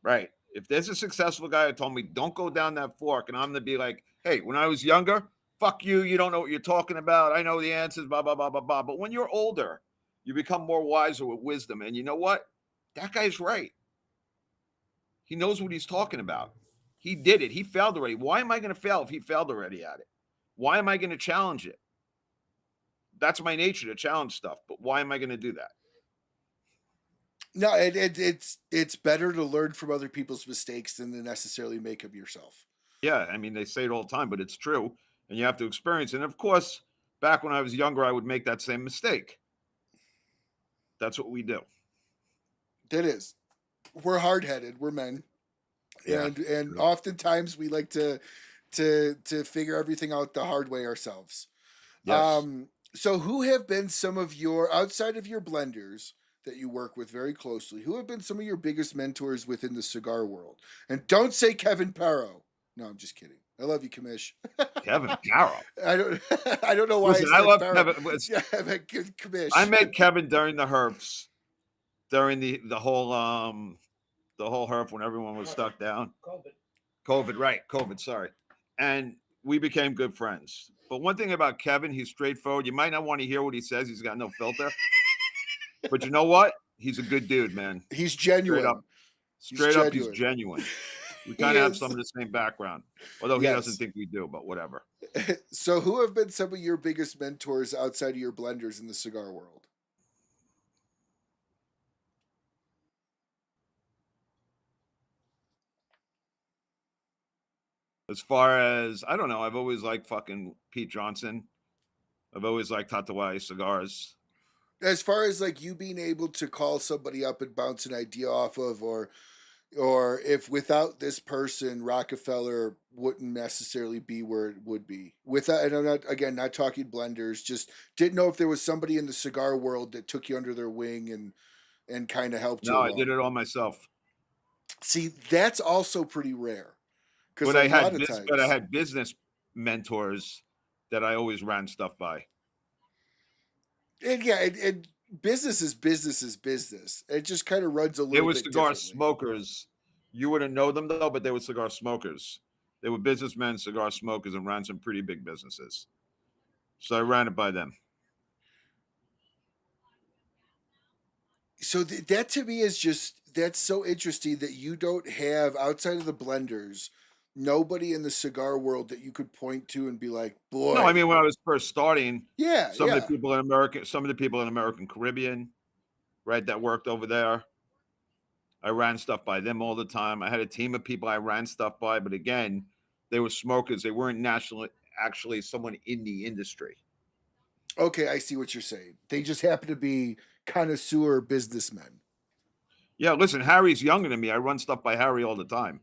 Right. If there's a successful guy who told me, don't go down that fork, and I'm going to be like, hey, when I was younger, fuck you. You don't know what you're talking about. I know the answers, blah, blah, blah, blah, blah. But when you're older, you become more wiser with wisdom. And you know what? That guy's right. He knows what he's talking about. He did it. He failed already. Why am I going to fail if he failed already at it? Why am I going to challenge it? That's my nature, to challenge stuff. But why am I going to do that? No, it's better to learn from other people's mistakes than to necessarily make them yourself. Yeah, I mean, they say it all the time, but it's true. And you have to experience it. And of course, back when I was younger, I would make that same mistake. That's what we do. That is, we're hard headed. We're men, Yeah, and true. oftentimes we like to to figure everything out the hard way ourselves. Yes. So who have been some of your, outside of your blenders that you work with very closely, who have been some of your biggest mentors within the cigar world? And don't say Kevin Parro. No, I'm just kidding. I love you, Kamish. Kevin Carroll. I don't I don't know why Listen, I I said love Parro. Kevin. Yeah, but Kamish. I met Kevin during the herps, during the whole herp when everyone was stuck down. COVID, right? COVID, sorry. And we became good friends. But one thing about Kevin, he's straightforward. You might not want to hear what he says. He's got no filter. But you know what? He's a good dude, man. He's genuine. Straight up, he's genuine. We He kind of have is. some of the same background, although he doesn't think we do, but whatever. So who have been some of your biggest mentors outside of your blenders in the cigar world? As far as, I don't know, I've always liked fucking Pete Johnson. I've always liked Tatawai Cigars. As far as like you being able to call somebody up and bounce an idea off of, or if without this person, Rockefeller wouldn't necessarily be where it would be. Without, and I'm not talking blenders, just didn't know if there was somebody in the cigar world that took you under their wing and kind of helped you. No, along. I did it all myself. See, that's also pretty rare. But I had business mentors that I always ran stuff by. And yeah, and business is business. It just kind of runs a little bit. They were cigar smokers. You wouldn't know them though, but they were cigar smokers. They were businessmen, cigar smokers, and ran some pretty big businesses. So I ran it by them. So that to me is just, that's so interesting that you don't have, outside of the blenders, nobody in the cigar world that you could point to and be like, boy. No, I mean, when I was first starting, some of of the people in American Caribbean, right, that worked over there, I ran stuff by them all the time. I had a team of people I ran stuff by, but again, they were smokers. They weren't actually someone in the industry. Okay, I see what you're saying. They just happen to be connoisseur businessmen. Yeah, listen, Harry's younger than me. I run stuff by Harry all the time.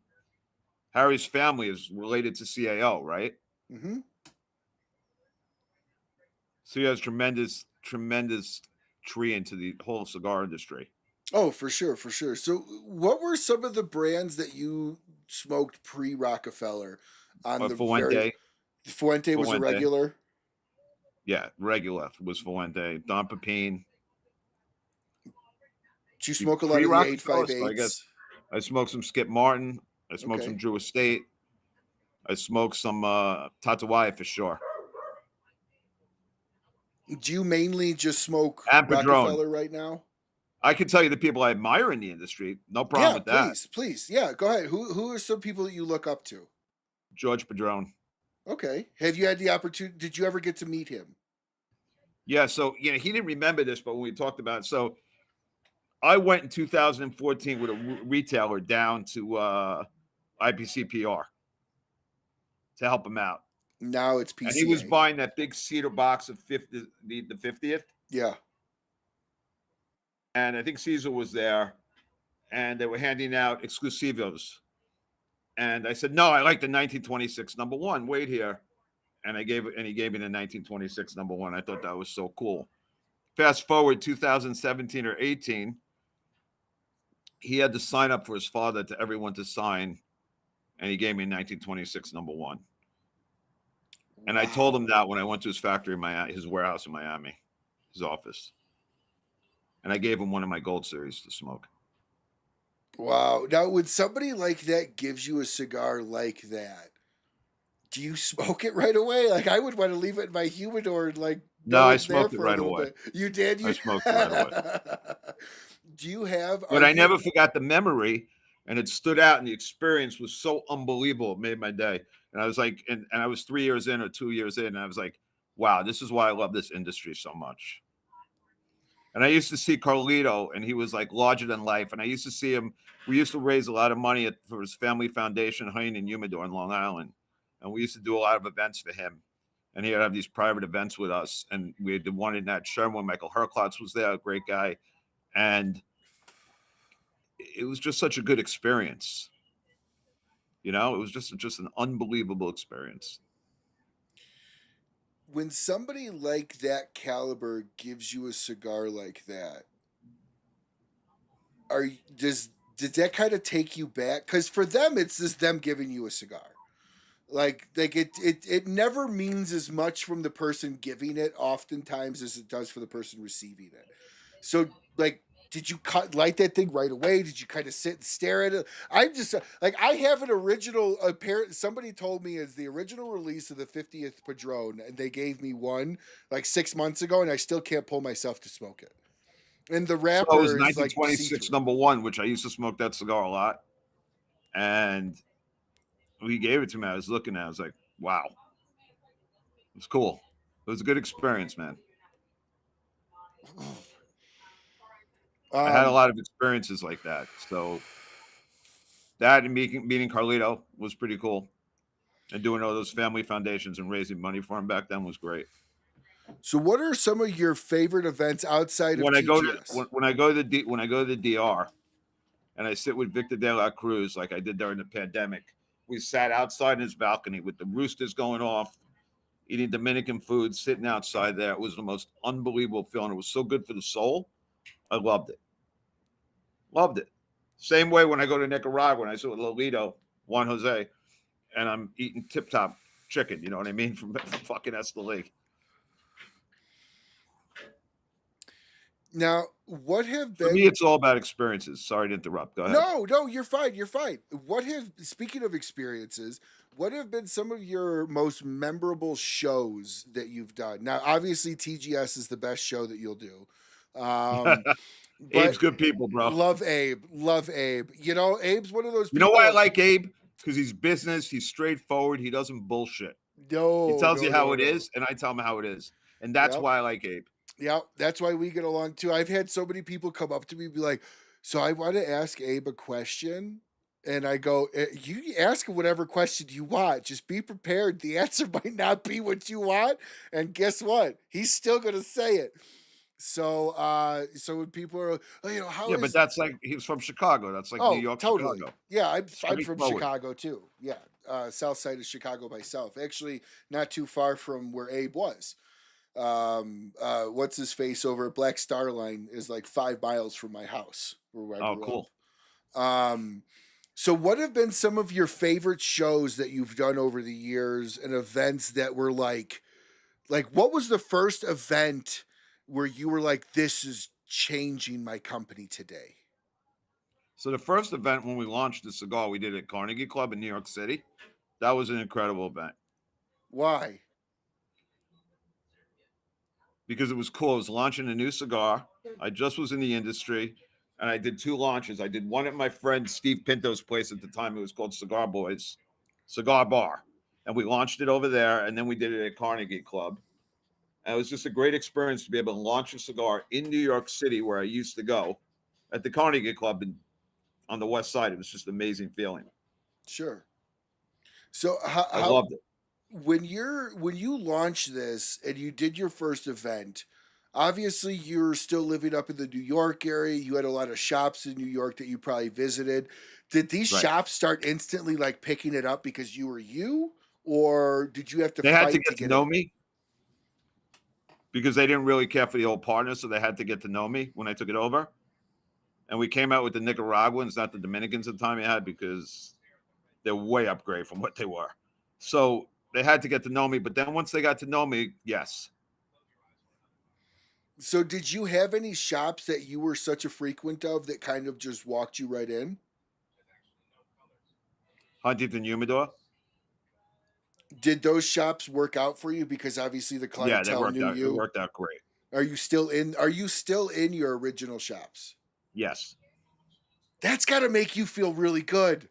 Harry's family is related to CAO, right? Mm-hmm. So he has tremendous tree into the whole cigar industry. Oh, for sure. So what were some of the brands that you smoked pre-Rockefeller on the Fuente. Fuente was a regular? Yeah, regular was Fuente. Don Pepin. Did you smoke a lot of the 858s? I guess I smoked some Skip Martin. I smoked some Drew Estate. I smoked some Tatawai for sure. Do you mainly just smoke Rockefeller right now? I can tell you the people I admire in the industry. No problem with that. Please. Yeah, go ahead. Who are some people that you look up to? George Padron. Okay. Have you had the opportunity? Did you ever get to meet him? Yeah. So, he didn't remember this, but when we talked about it, so I went in 2014 with a retailer down to IPCPR to help him out. Now it's PCA. And he was buying that big cedar box of the 50th. Yeah. And I think Caesar was there, and they were handing out exclusivos. And I said, no, I like the 1926 number one. Wait here. And he gave me the 1926 number one. I thought that was so cool. Fast forward 2017 or 18, he had to sign up for his father to everyone to sign, and he gave me a 1926 number one. And I told him that when I went to his factory in Miami, his warehouse in Miami, his office. And I gave him one of my Gold Series to smoke. Wow. Now, when somebody like that gives you a cigar like that, do you smoke it right away? Like, I would want to leave it in my humidor and like. No, I smoked it right away. You did? I smoked it right away. Do you have? But I never forgot the memory, and it stood out, and the experience was so unbelievable. It made my day. And I was like, and I was 3 years in or 2 years in, and I was like, wow, this is why I love this industry so much. And I used to see Carlito, and he was like larger than life. And I used to see him. We used to raise a lot of money for his family foundation, Hein and Humidor in Long Island. And we used to do a lot of events for him. And he would have these private events with us. And we had one in that Sherman when Michael Herklotz was there, a great guy. And it was just such a good experience. You know, it was just an unbelievable experience. When somebody like that caliber gives you a cigar like that, does that kind of take you back? Because for them, it's just them giving you a cigar. Like it never means as much from the person giving it oftentimes as it does for the person receiving it. So like, did you light that thing right away? Did you kind of sit and stare at it? I'm just like, I have an original apparent. Somebody told me it's the original release of the 50th Padron, and they gave me one like 6 months ago, and I still can't pull myself to smoke it. And the So it was wrapper is like see 1926 through. number one, which I used to smoke that cigar a lot. And he gave it to me. I was looking at it. I was like, wow. It was cool. It was a good experience, man. I had a lot of experiences like that. So that and meeting Carlito was pretty cool. And doing all those family foundations and raising money for him back then was great. So, what are some of your favorite events outside of When I go to TGS? when I go to the DR and I sit with Victor de la Cruz like I did during the pandemic, we sat outside in his balcony with the roosters going off, eating Dominican food, sitting outside there. It was the most unbelievable feeling. It was so good for the soul. I loved it. Loved it. Same way when I go to Nicaragua and I sit with Lolito, Juan Jose, and I'm eating Tip Top chicken. You know what I mean? From fucking Esteli. Now, what have been? For me, it's all about experiences. Sorry to interrupt. Go ahead. No, you're fine. You're fine. Speaking of experiences, what have been some of your most memorable shows that you've done? Now, obviously, TGS is the best show that you'll do. But Abe's good people, bro. love Abe. Love Abe. You know, Abe's one of those You people. know why I like Abe? Because he's business. He's straightforward. He doesn't bullshit. No, He tells no, you how no, it no. is, and I tell him how it is. And that's Yep. why I like Abe. Yeah, that's why we get along too. I've had so many people come up to me and be like, "So I want to ask Abe a question." And I go, "You ask him whatever question you want. Just be prepared. The answer might not be what you want. And guess what? He's still going to say it." So when people are, oh, you know, how Yeah, is but that's like he's from Chicago. That's like New oh, York, totally. Chicago. Yeah, I'm from Straightforward. Chicago too. Yeah, south side of Chicago myself. Actually, not too far from where Abe was. What's his face over at Black Star Line is like 5 miles from my house where I Oh, grew cool. up. So what have been some of your favorite shows that you've done over the years and events that were like what was the first event where you were like, this is changing my company today? So the first event when we launched the cigar, we did at Carnegie Club in New York City. That was an incredible event Why? because it was cool. I was launching a new cigar. I just was in the industry, and I did 2 launches. I did one at my friend Steve Pinto's place at the time. It was called Cigar Boys Cigar Bar, and we launched it over there. And then we did it at Carnegie Club. And it was just a great experience to be able to launch a cigar in New York City, where I used to go, at the Carnegie Club on the West Side. It was just an amazing feeling. Sure. So I how loved it. when you launched this and you did your first event, obviously you're still living up in the New York area. You had a lot of shops in New York that you probably visited. Did these Right. shops start instantly like picking it up because you were you, or did you have to They had to fight get to to get know in? me because they didn't really care for the old partner, so they had to get to know me when I took it over. And we came out with the Nicaraguans, not the Dominicans at the time you had, because they're way upgrade from what they were. So they had to get to know me. But then once they got to know me, yes. So did you have any shops that you were such a frequent of that kind of just walked you right in? Huntington Humidor. Did those shops work out for you because obviously the Yeah, they clientele worked knew out. It you? worked out great. Are you still in your original shops? Yes, That's got to make you feel really good.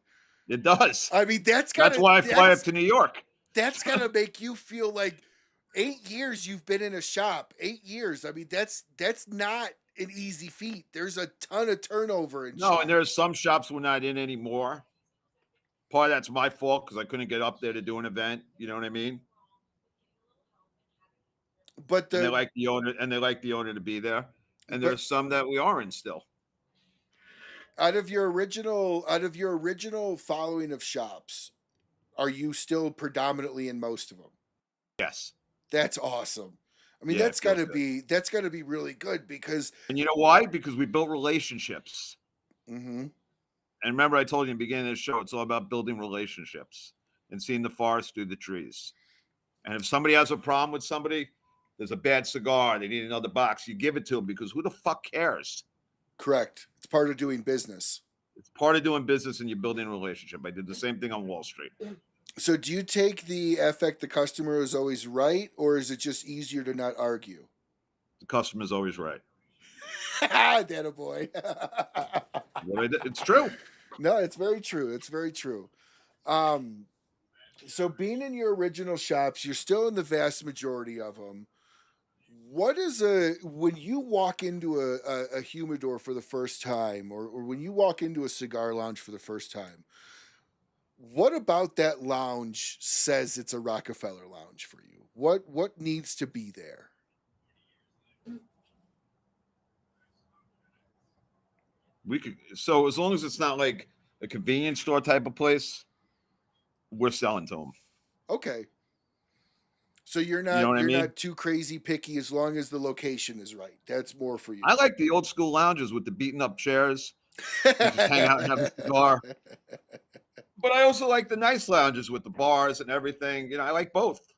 it does. I mean, That's why I fly up to New York. that's got to make you feel like 8 years you've been in a shop. 8 years. I mean, that's not an easy feat. There's a ton of turnover in No, shops. and there's some shops we're not in anymore. Part of that's my fault because I couldn't get up there to do an event. You know what I mean? But And they like the owner, to be there. And but there's some that we are in still. Out of your original following of shops, are you still predominantly in most of them? Yes. That's awesome. I mean, Yeah, it feels good. that's got to be really good because And you know why? Because we built relationships. mhm, And remember, I told you in the beginning of the show, it's all about building relationships and seeing the forest through the trees. And if somebody has a problem with somebody, there's a bad cigar, they need another box, you give it to them because who the fuck cares? correct. It's part of doing business. It's part of doing business and you're building a relationship. I did the same thing on Wall Street. So, do you take the affect the customer is always right, or is it just easier to not argue? The customer's always right. That a boy. It's true. No, it's very true. It's very true. Um, so being in your original shops, you're still in the vast majority of them. What is when you walk into a humidor for the first time, or when you walk into a cigar lounge for the first time, what about that lounge says it's a Rockefeller lounge for you? What needs to be there? We could, so as long as it's not like a convenience store type of place, we're selling to them. Okay. So you're You know what I mean? not too crazy picky as long as the location is right. That's more for you. I like the old school lounges with the beaten up chairs. You just hang out and have a cigar. But I also like the nice lounges with the bars and everything. You know, I like both.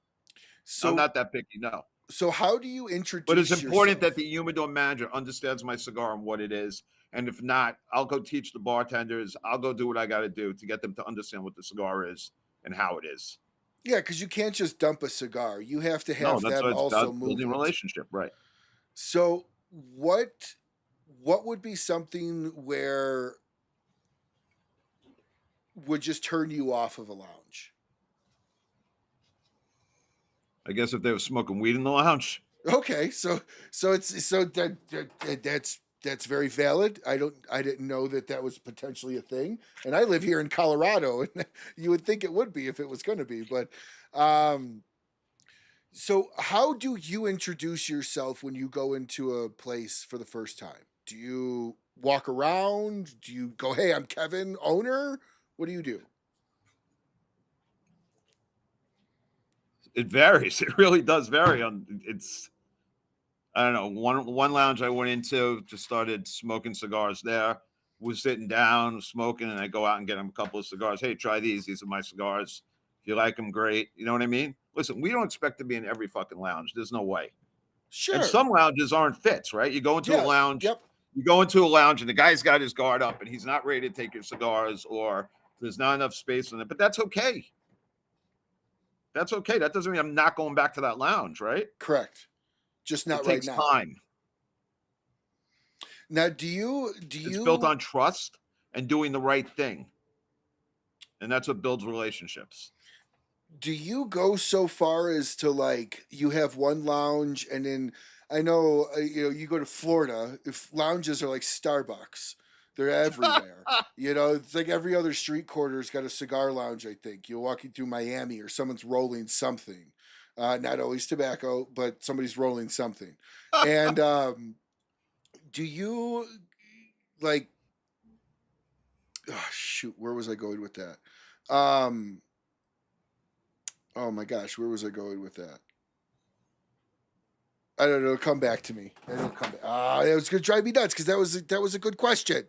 So I'm not that picky, no. So how do you introduce But it's important yourself? that the humidor manager understands my cigar and what it is. And if not, I'll go teach the bartenders. I'll go do what I got to do to get them to understand what the cigar is and how it is. Yeah, because you can't just dump a cigar. You have to No, have that's them what it's also about, move building a it. relationship, right? So what would be something where would just turn you off of a lounge? I guess if they were smoking weed in the lounge. Okay, that's very valid. I didn't know that was potentially a thing, and I live here in Colorado, and you would think it would be if it was going to be. But so how do you introduce yourself when you go into a place for the first time? Do you walk around? Do you go, "Hey, I'm Kevin, owner"? What do you do? It varies. It really does vary. It's I don't know. One lounge I went into, just started smoking cigars there. Was sitting down, smoking, and I go out and get them a couple of cigars. Hey, try these. These are my cigars. If you like them, great. You know what I mean? Listen, we don't expect to be in every fucking lounge. There's no way. And Sure. some lounges aren't fits, right? You go into a Yeah. lounge, Yep. and the guy's got his guard up and he's not ready to take your cigars, or there's not enough space in it. But that's okay. That's okay. That doesn't mean I'm not going back to that lounge, right? Correct. Just It not right takes now. time. Now, do It's built on trust and doing the right thing. And that's what builds relationships. do you go so far as to like you have one lounge and then I know you go to Florida, if lounges are like Starbucks. They're everywhere. It's like every other street corner's got a cigar lounge, I think. You're walking through Miami or someone's rolling something. Not always tobacco, but somebody's rolling something. And do you like oh shoot, where was I going with that? Oh my gosh, where was I going with that? I don't know. It'll come back to me. It'll come back. It was gonna drive me nuts because that was a good question.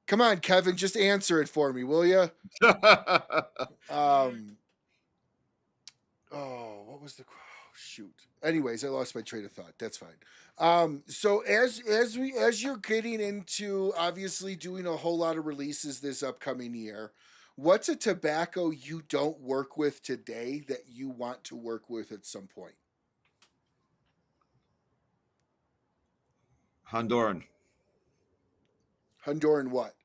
Come on, Kevin, just answer it for me, will you? What was the shoot? Anyways, I lost my train of thought. That's fine. So as you're getting into obviously doing a whole lot of releases this upcoming year, what's a tobacco you don't work with today that you want to work with at some point? Honduran. Honduran what?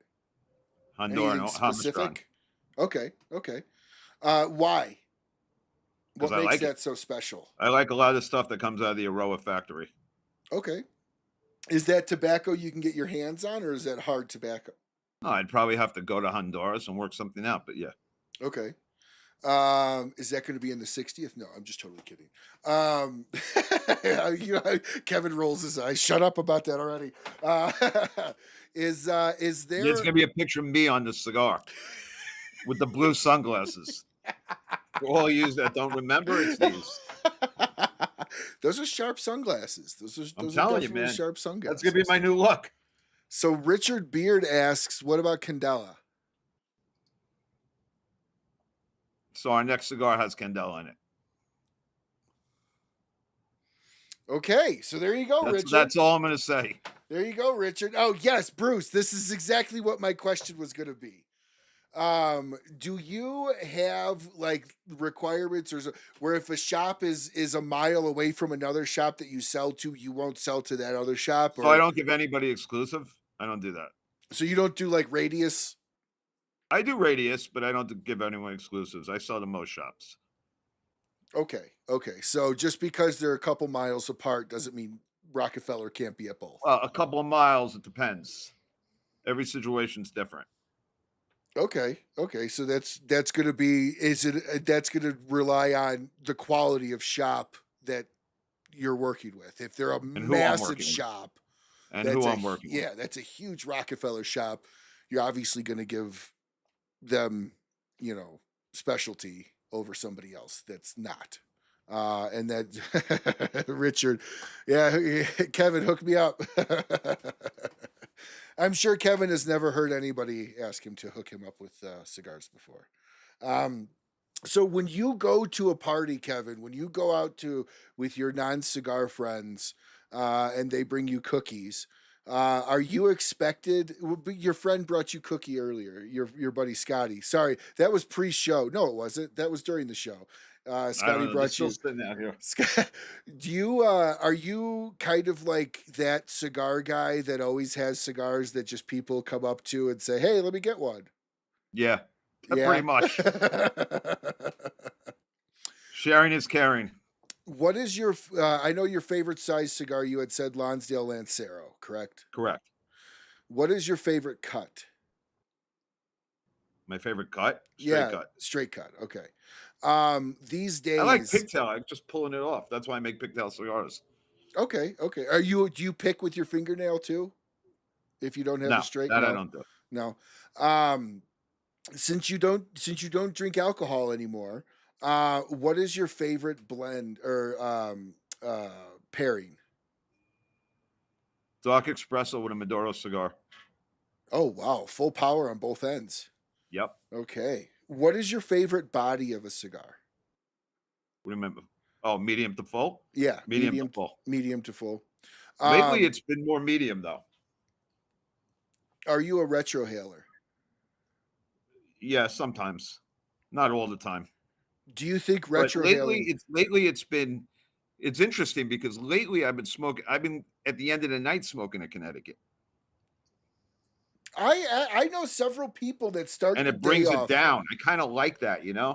Honduran. Anything Hamastron. specific? Okay. Why? What Because I makes like that it. so special? I like a lot of the stuff that comes out of the Aurora factory. Okay. Is that tobacco you can get your hands on, or is that hard tobacco? No, I'd probably have to go to Honduras and work something out, but yeah. Okay. Is that going to be in the 60th? No, I'm just totally kidding. Kevin rolls his eyes. Shut up about that already. Is It's there? gonna be a picture of me on the cigar with the blue sunglasses. For all of you that don't remember, it's these. Those are sharp sunglasses. I'm Those are telling you, definitely man. sharp sunglasses. That's gonna be my new look. So Richard Beard asks, "What about Candela?" So our next cigar has Candela in it. Okay, so there you go, Richard. That's all I'm gonna say. There you go, Richard. Oh yes, Bruce. This is exactly what my question was going to be. Do you have like requirements where if a shop is a mile away from another shop that you sell to, you won't sell to that other shop? So I don't give anybody exclusive. I don't do that. So you don't do like radius? I do radius, but I don't give anyone exclusives. I sell to most shops. Okay. So just because they're a couple miles apart doesn't mean Rockefeller can't be at both. Well, a couple of miles, it depends. Every situation's different. Okay. So that's going to be that's going to rely on the quality of shop that you're working with. If they're a massive shop, and who I'm working with. Yeah, that's a huge Rockefeller shop. You're obviously going to give them, specialty over somebody else that's not. And that Richard, yeah, Kevin, hook me up. I'm sure Kevin has never heard anybody ask him to hook him up with cigars before. So when you go to a party, Kevin, when you go out with your non-cigar friends and they bring you cookies, are you expected? Your friend brought you cookie earlier. Your buddy Scotty. Sorry, that was pre-show. No, it wasn't. That was during the show. Scotty brought you. Still sitting out here. Do you are you kind of like that cigar guy that always has cigars that just people come up to and say, "Hey, let me get one"? Yeah, pretty much. Sharing is caring. What is your? I know your favorite size cigar. You had said Lonsdale Lancero, correct? Correct. What is your favorite cut? My favorite cut? Straight cut. Okay. These days I like pigtail. I'm just pulling it off. That's why I make pigtail cigars. Okay. Do you pick with your fingernail too? If you don't have a straight, I don't do. No. Since you don't drink alcohol anymore, what is your favorite blend or pairing? Dark espresso with a Maduro cigar. Oh wow, full power on both ends. Yep. Okay. What is your favorite body of a cigar? Remember? Oh, medium to full? Yeah. Medium to full. Medium to full. Lately, it's been more medium, though. Are you a retrohaler? Yeah, sometimes. Not all the time. Do you think retrohaling... Lately, it's interesting because lately I've been at the end of the night smoking in Connecticut. I know several people that start and it brings it down. I kind of like that, Yeah.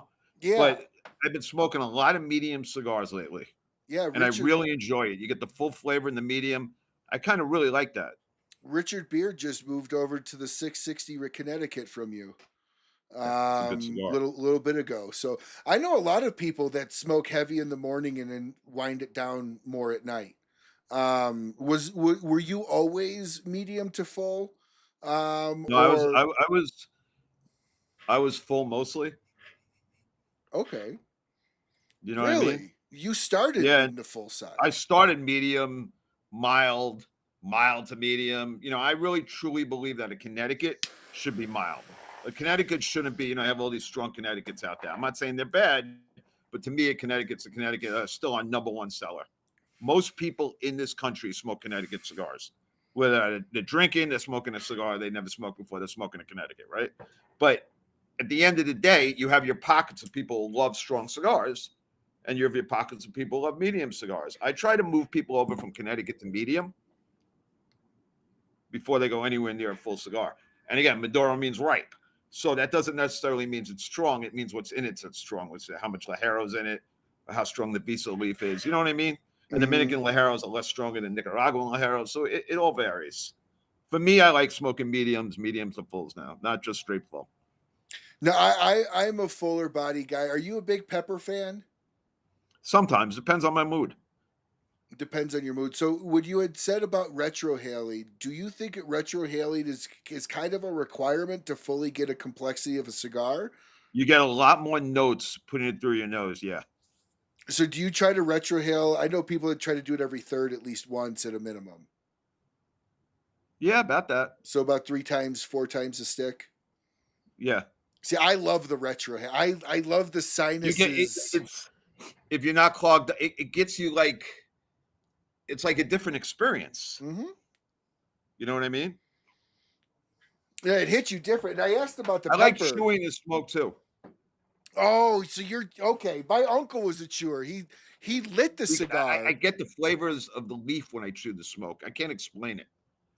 But I've been smoking a lot of medium cigars lately. Yeah, and I really enjoy it. You get the full flavor in the medium. I kind of really like that. Richard Beard just moved over to the 660 Connecticut from you. Little bit ago. So I know a lot of people that smoke heavy in the morning and then wind it down more at night. Were you always medium to full? No, I was full mostly. Okay. You know what I mean? You started in the full side. I started medium, mild to medium. I really truly believe that a Connecticut should be mild. A Connecticut shouldn't be, I have all these strong Connecticut's out there. I'm not saying they're bad, but to me, a Connecticut still our number one seller. Most people in this country smoke Connecticut cigars. Whether they're drinking, they're smoking a cigar they never smoked before, they're smoking a Connecticut, right? But at the end of the day, you have your pockets of people who love strong cigars, and you have your pockets of people who love medium cigars. I try to move people over from Connecticut to medium before they go anywhere near a full cigar. And again, Maduro means ripe. So that doesn't necessarily mean it's strong. It means what's in it's strong. What's how much Ligero's in it, or how strong the Visa leaf is. You know what I mean? And Dominican Ligeros are less stronger than Nicaraguan Ligeros. So it all varies. For me, I like smoking mediums to fulls now, not just straight full. No, I'm a fuller body guy. Are you a big pepper fan? Sometimes depends on my mood. Depends on your mood. So, what you had said about retrohaling, do you think retrohaling is kind of a requirement to fully get a complexity of a cigar? You get a lot more notes putting it through your nose. Yeah. So, do you try to retrohale? I know people that try to do it every third at least once at a minimum. Yeah, about that. So, about 3 times, 4 times a stick. Yeah. See, I love the retrohale. I love the You get sinuses. it's if you're not clogged, it gets you like it's like a different experience. Mm-hmm. You know what I mean? Yeah, it hits you different. And I asked about the I like pepper. chewing the smoke too. Oh, so you're okay. My uncle was a chewer. He lit the I cigar. get the flavors of the leaf when I chew the smoke. I can't explain it.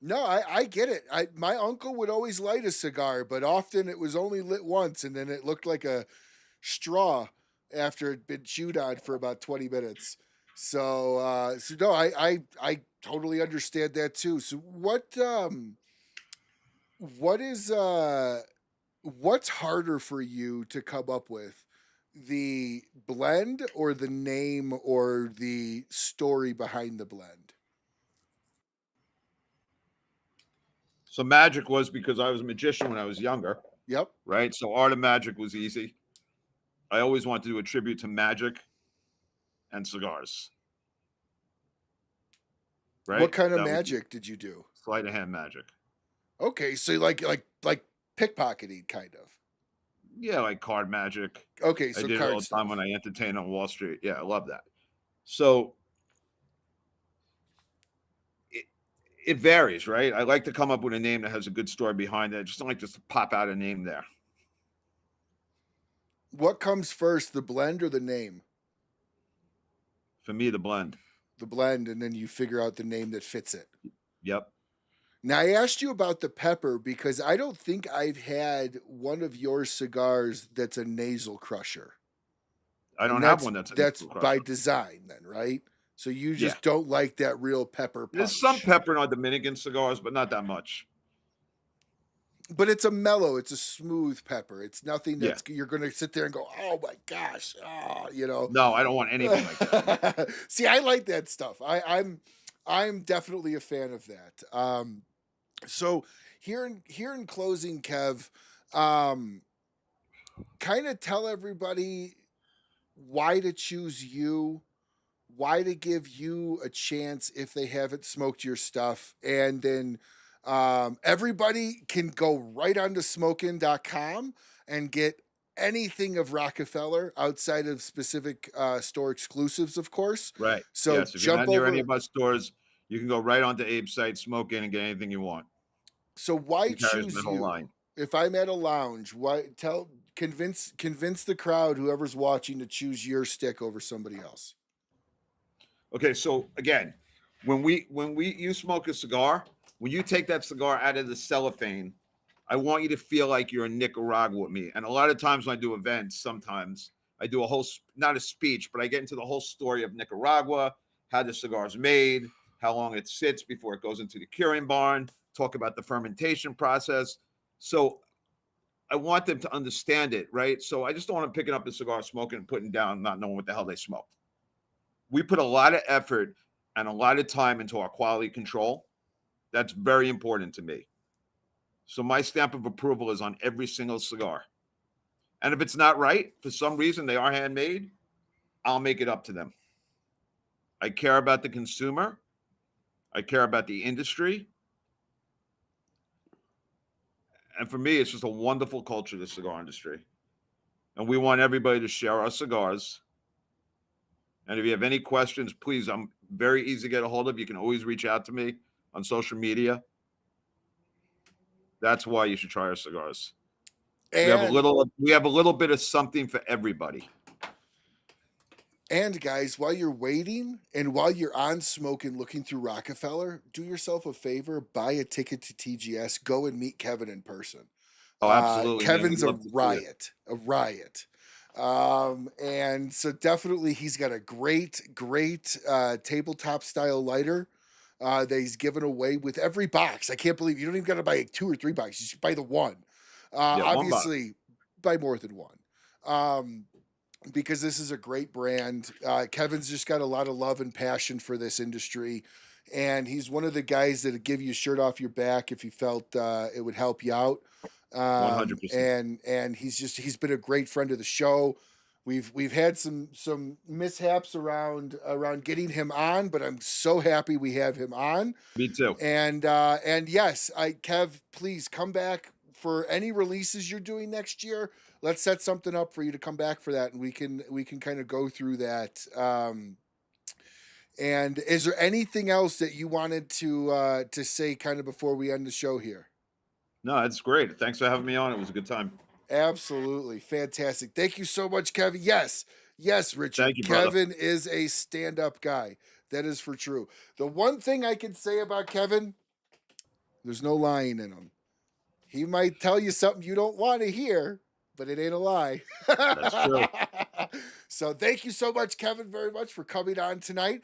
No, I get it. My uncle would always light a cigar, but often it was only lit once, and then it looked like a straw after it'd been chewed on for about 20 minutes. So no, I totally understand that too. So what is what's harder for you to come up with? The blend or the name or the story behind the blend? So magic was because I was a magician when I was younger, Yep. right? So art of magic was easy. I always wanted to do a tribute to magic and cigars, right? What kind of That was magic did you do? sleight of hand magic. Okay, so like pickpocketing kind of. Yeah, like card magic. Okay, I so did it card all the time stuff. when I entertained on Wall Street. Yeah, I love that. So it varies, right? I like to come up with a name that has a good story behind it. I just don't like just to pop out a name there. What comes first, the blend or the name? For me, the blend. The blend, and then you figure out the name that fits it. Yep. Now, I asked you about the pepper because I don't think I've had one of your cigars that's a nasal crusher. I don't And have one that's by design, then, right? So you just don't like that real pepper punch. There's some pepper in our Dominican cigars, but not that much. But it's a mellow, it's a smooth pepper. It's nothing that's you're going to sit there and go, oh my gosh, No, I don't want anything like that. See, I like that stuff. I'm definitely a fan of that. So here in closing, Kev, kind of tell everybody why to choose you, why to give you a chance if they haven't smoked your stuff, and then everybody can go right onto smokin.com and get anything of Rockefeller outside of specific store exclusives, of course. Right. So yes, if you're jump not near over. any of our stores, you can go right onto Abe's site, smoke in, and get anything you want. So why He carries choose the whole you? line. If I'm at a lounge, convince the crowd, whoever's watching, to choose your stick over somebody else. Okay, so again, when you smoke a cigar, when you take that cigar out of the cellophane, I want you to feel like you're in Nicaragua with me. And a lot of times when I do events, sometimes I do a whole, not a speech, but I get into the whole story of Nicaragua, how the cigar's made, how long it sits before it goes into the curing barn, talk about the fermentation process. So I want them to understand it, right? So I just don't want them picking up a cigar, smoking, and putting down, not knowing what the hell they smoked. We put a lot of effort and a lot of time into our quality control. That's very important to me. So my stamp of approval is on every single cigar. And if it's not right, for some reason they are handmade, I'll make it up to them. I care about the consumer. I care about the industry. And for me, it's just a wonderful culture, the cigar industry. And we want everybody to share our cigars. And if you have any questions, please, I'm very easy to get a hold of. You can always reach out to me on social media. That's why you should try our cigars. And we have a little bit of something for everybody. And guys, while you're waiting and while you're on smoking, looking through Rockefeller, do yourself a favor, buy a ticket to TGS, go and meet Kevin in person. Oh, absolutely. Kevin's a riot. And so definitely he's got a great tabletop style lighter that he's given away with every box. I can't believe you don't even got to buy 2 or 3 boxes. You should buy the one. One box. Obviously, buy more than one. Because this is a great brand. Kevin's just got a lot of love and passion for this industry. And he's one of the guys that would give you a shirt off your back if he felt it would help you out. 100%. And he's been a great friend of the show. We've had some mishaps around getting him on, but I'm so happy we have him on. Me too. And yes, Kev, please come back for any releases you're doing next year. Let's set something up for you to come back for that, and we can kind of go through that. And is there anything else that you wanted to say kind of before we end the show here? No, it's great. Thanks for having me on. It was a good time. Absolutely. Fantastic. Thank you so much, Kevin. Yes, Richard. Thank you, brother. Kevin is a stand-up guy. That is for true. The one thing I can say about Kevin, there's no lying in him. He might tell you something you don't want to hear, but it ain't a lie. That's true. So thank you so much, Kevin, very much for coming on tonight.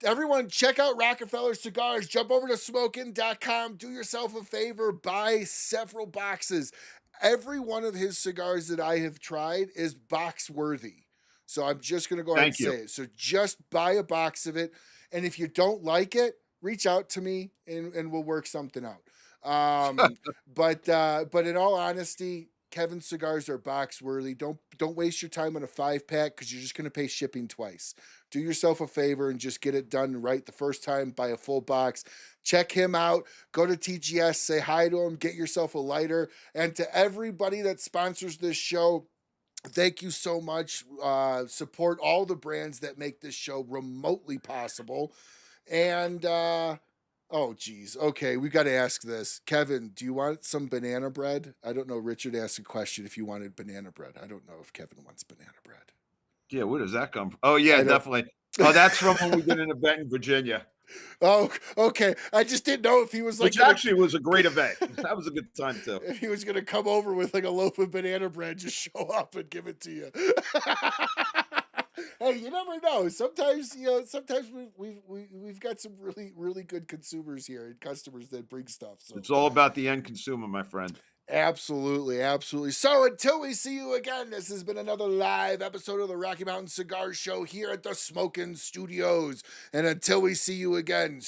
Everyone, check out Rockefeller Cigars. Jump over to smokin.com. Do yourself a favor. Buy several boxes. Every one of his cigars that I have tried is box worthy. So I'm just going to go ahead and say it. So just buy a box of it. And if you don't like it, reach out to me and we'll work something out. But in all honesty, Kevin's cigars are box worthy. Don't waste your time on a 5-pack because you're just going to pay shipping twice. Do yourself a favor and just get it done right the first time. Buy a full box. Check him out. Go to TGS. Say hi to him. Get yourself a lighter. And to everybody that sponsors this show, thank you so much. Support all the brands that make this show remotely possible. And oh, geez. Okay, we got to ask this. Kevin, do you want some banana bread? I don't know. Richard asked a question if you wanted banana bread. I don't know if Kevin wants banana bread. Yeah, where does that come from? Oh, yeah, definitely. Oh, that's from when we did an event in Virginia. Oh, okay. I just didn't know if he was like... Which actually was a great event. That was a good time, too. If he was going to come over with like a loaf of banana bread, just show up and give it to you. Hey, you never know. Sometimes, we've got some really, really good consumers here and customers that bring stuff. So it's all about the end consumer, my friend. Absolutely, absolutely. So until we see you again, this has been another live episode of the Rocky Mountain Cigar Show here at the Smokin' Studios. And until we see you again,